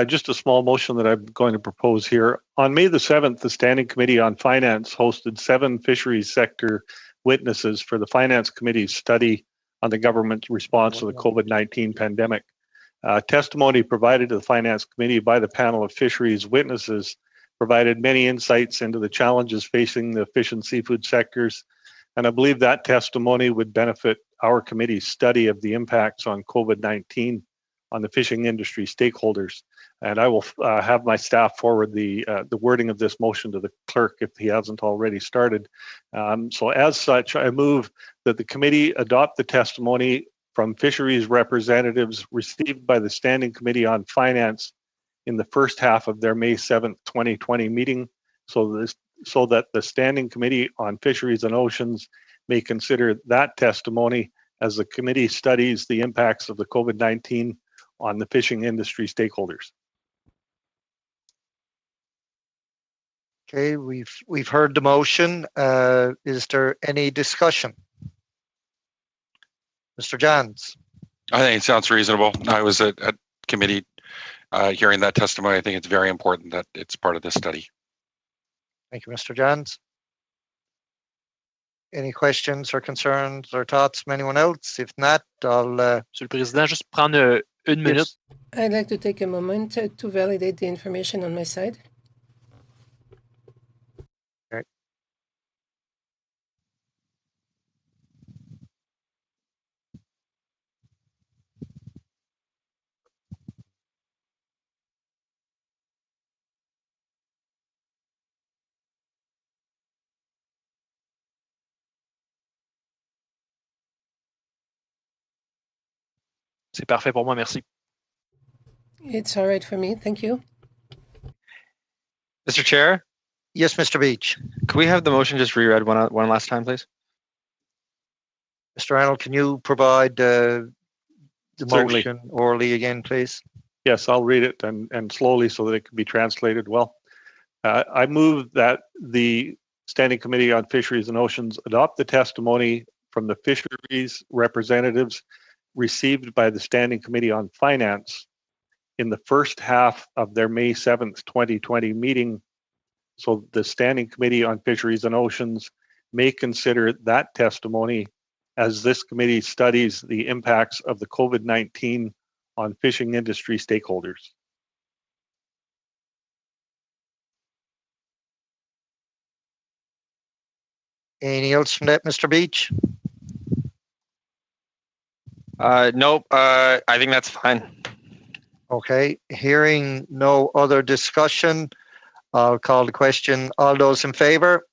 G: Just a small motion that I'm going to propose here. On May the 7th, the Standing Committee on Finance hosted 7 fisheries sector witnesses for the Finance Committee's study on the government's response to the COVID-19 pandemic. Testimony provided to the Finance Committee by the panel of fisheries witnesses provided many insights into the challenges facing the fish and seafood sectors, and I believe that testimony would benefit our committee's study of the impacts on COVID-19 on the fishing industry stakeholders. And I will have my staff forward the wording of this motion to the clerk if he hasn't already started. So as such, I move that the committee adopt the testimony from fisheries representatives received by the Standing Committee on Finance in the first half of their May 7th, 2020 meeting, so that the Standing Committee on Fisheries and Oceans may consider that testimony as the committee studies the impacts of the COVID-19 on the fishing industry stakeholders.
A: Okay, we've heard the motion. Is there any discussion? Mr. Johns.
J: I think it sounds reasonable. I was at committee hearing that testimony. I think it's very important that it's part of this study.
A: Thank you, Mr. Johns. Any questions or concerns or thoughts from anyone else? If not, I'll...
I: Monsieur le Président, juste prendre une minute.
D: I'd like to take a moment to validate the information on my side.
A: Okay.
I: C'est parfait pour moi, merci.
D: It's all right for me, thank you.
T: Mr. Chair?
A: Yes, Mr. Beach.
T: Could we have the motion just reread one last time, please?
A: Mr. Arnold, can you provide the
G: Certainly.
A: motion orally again, please?
G: Yes, I'll read it and slowly so that it can be translated well. I move that the Standing Committee on Fisheries and Oceans adopt the testimony from the fisheries representatives received by the Standing Committee on Finance in the first half of their May 7th, 2020 meeting, so the Standing Committee on Fisheries and Oceans may consider that testimony as this committee studies the impacts of the COVID-19 on fishing industry stakeholders.
A: Anything else from that, Mr. Beach?
T: Nope. I think that's fine.
A: Okay. Hearing no other discussion, I'll call the question. All those in favor?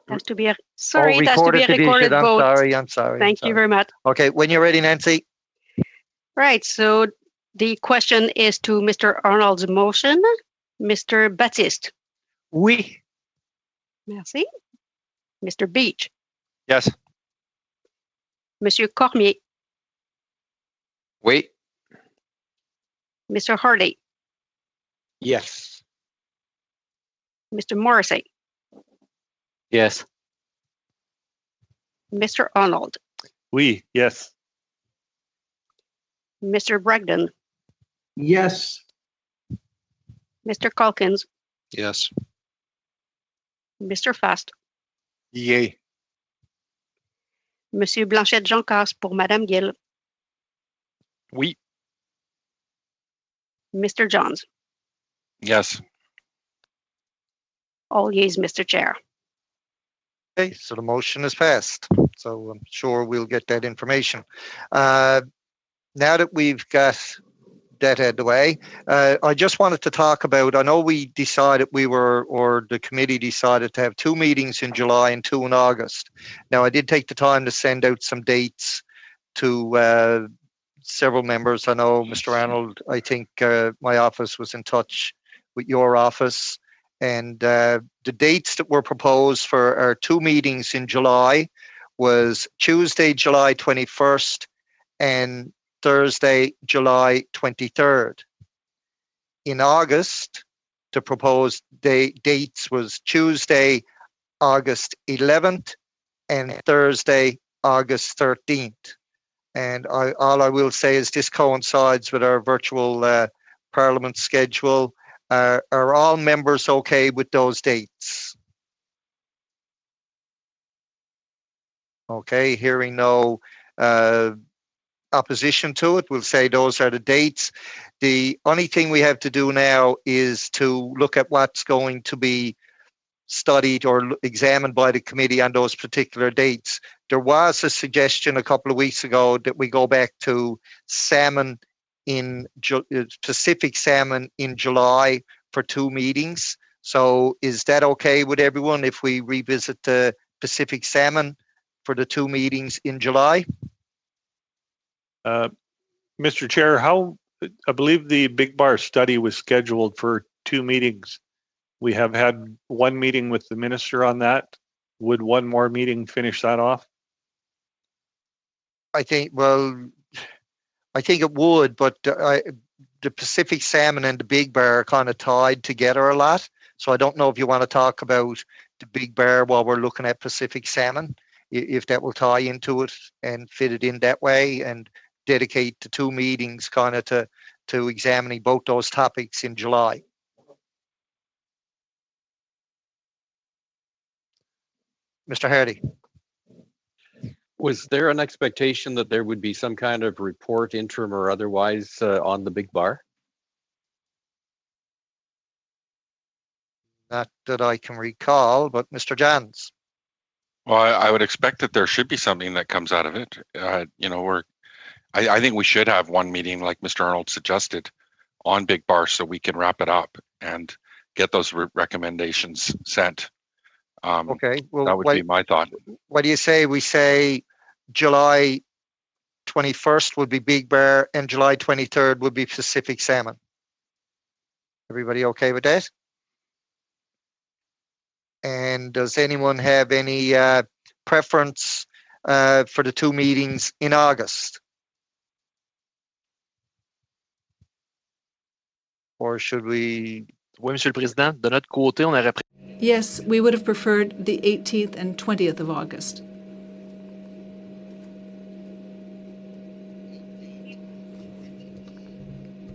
N: Has to be a, sorry, it has to
A: recorded
N: be a recorded
A: division.
N: vote.
A: I'm sorry.
N: Thank you very much.
A: Okay, when you're ready, Nancy.
N: Right, so the question is to Mr. Arnold's motion. Mr. Baptiste.
A: Oui.
N: Merci. Mr. Beach.
T: Yes.
N: Monsieur Cormier.
T: Wait.
N: Mr. Hardy.
T: Yes.
N: Mr. Morrissey.
T: Yes.
N: Mr. Arnold.
G: Oui, yes.
N: Mr. Bragdon.
U: Yes.
N: Mr. Calkins.
J: Yes.
N: Mr. Fast.
P: Yay.
N: Monsieur Blanchette-Jean-Casse pour Madame Gill.
T: Oui.
N: Mr. Johns.
J: Yes.
N: All yeas, Mr. Chair.
A: Okay, so the motion is passed. So I'm sure we'll get that information. Now that we've got that out of the way, I just wanted to talk about, I know we decided or the committee decided to have 2 meetings in July and 2 in August. Now I did take the time to send out some dates to several members. I know Mr. Arnold, I think my office was in touch with your office, And the dates that were proposed for our 2 meetings in July was Tuesday, July 21st and Thursday, July 23rd. In August, the proposed dates was Tuesday, August 11th and Thursday, August 13th. And all I will say is this coincides with our virtual Parliament schedule. Are all members okay with those dates? Okay, hearing no opposition to it, we'll say those are the dates. The only thing we have to do now is to look at what's going to be studied or examined by the committee on those particular dates. There was a suggestion a couple of weeks ago that we go back to salmon in Pacific salmon in July for 2 meetings. So is that okay with everyone if we revisit the Pacific salmon for the 2 meetings in July?
G: Mr. Chair, I believe the Big Bar study was scheduled for 2 meetings. We have had 1 meeting with the minister on that. Would 1 more meeting finish that off?
A: I think it would, but the Pacific salmon and the Big Bar are kind of tied together a lot. So I don't know if you want to talk about the Big Bar while we're looking at Pacific salmon, if that will tie into it and fit it in that way, and dedicate the 2 meetings kind of to examining both those topics in July. Mr. Hardy.
H: Was there an expectation that there would be some kind of report, interim or otherwise, on the Big Bar?
A: Not that I can recall, but Mr. Johns.
J: Well, I would expect that there should be something that comes out of it. I think we should have 1 meeting, like Mr. Arnold suggested, on Big Bar so we can wrap it up and get those recommendations sent.
A: Okay, well,
J: that would be my thought.
A: What do you say we say July 21st would be Big Bar and July 23rd would be Pacific salmon? Everybody okay with that? And does anyone have any preference for the 2 meetings in August? Or should we?
I: Oui, Monsieur le Président, de notre côté, on aurait.
E: Yes, we would have preferred the 18th and 20th of August.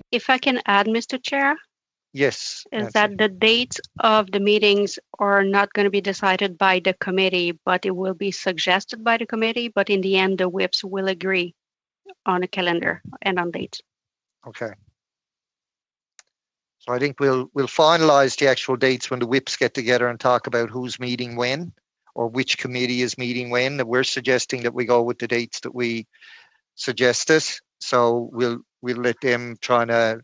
N: If I can add, Mr. Chair?
A: Yes.
N: Is that the dates of the meetings are not going to be decided by the committee, but it will be suggested by the committee, but in the end, the whips will agree on a calendar and on dates.
A: Okay. So I think we'll finalize the actual dates when the whips get together and talk about who's meeting when or which committee is meeting when. We're suggesting that we go with the dates that we suggested. So we'll let them try to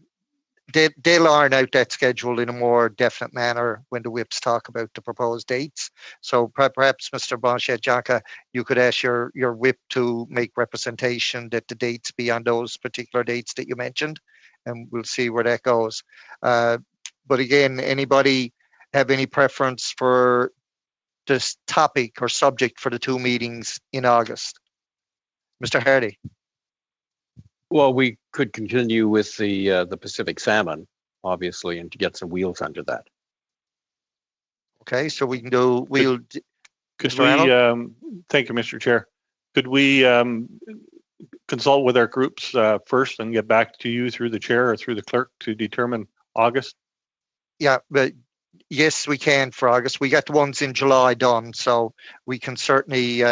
A: they'll iron out that schedule in a more definite manner when the whips talk about the proposed dates. So perhaps Mr. Blanchet-Janca, you could ask your whip to make representation that the dates be on those particular dates that you mentioned, and we'll see where that goes. But again, anybody have any preference for this topic or subject for the 2 meetings in August? Mr. Hardy.
H: Well, we could continue with the Pacific salmon, obviously, and to get some wheels under that.
A: Okay, so we can do.
G: Could we? Thank you, Mr. Chair. Could we consult with our groups first and get back to you through the chair or through the clerk to determine August?
A: Yeah, but yes, we can for August. We got the ones in July done, so we can certainly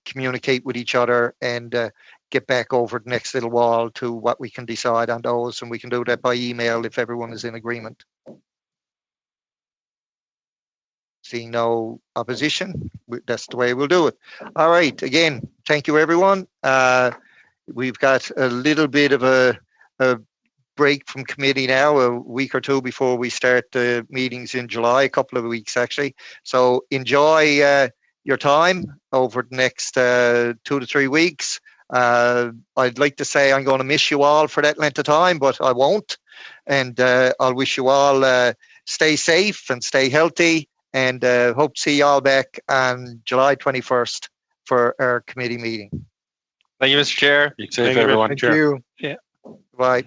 A: communicate with each other and get back over the next little while to what we can decide on those, and we can do that by email if everyone is in agreement. Seeing no opposition, that's the way we'll do it. All right, again, thank you everyone. We've got a little bit of a break from committee now, a week or 2 before we start the meetings in July, a couple of weeks actually. So enjoy your time over the next 2 to 3 weeks. I'd like to say I'm going to miss you all for that length of time, but I won't. And I'll wish you all stay safe and stay healthy, and hope to see you all back on July 21st for our committee meeting.
T: Thank you, Mr. Chair.
J: Be safe, everyone.
A: Thank you.
I: Yeah.
A: Bye.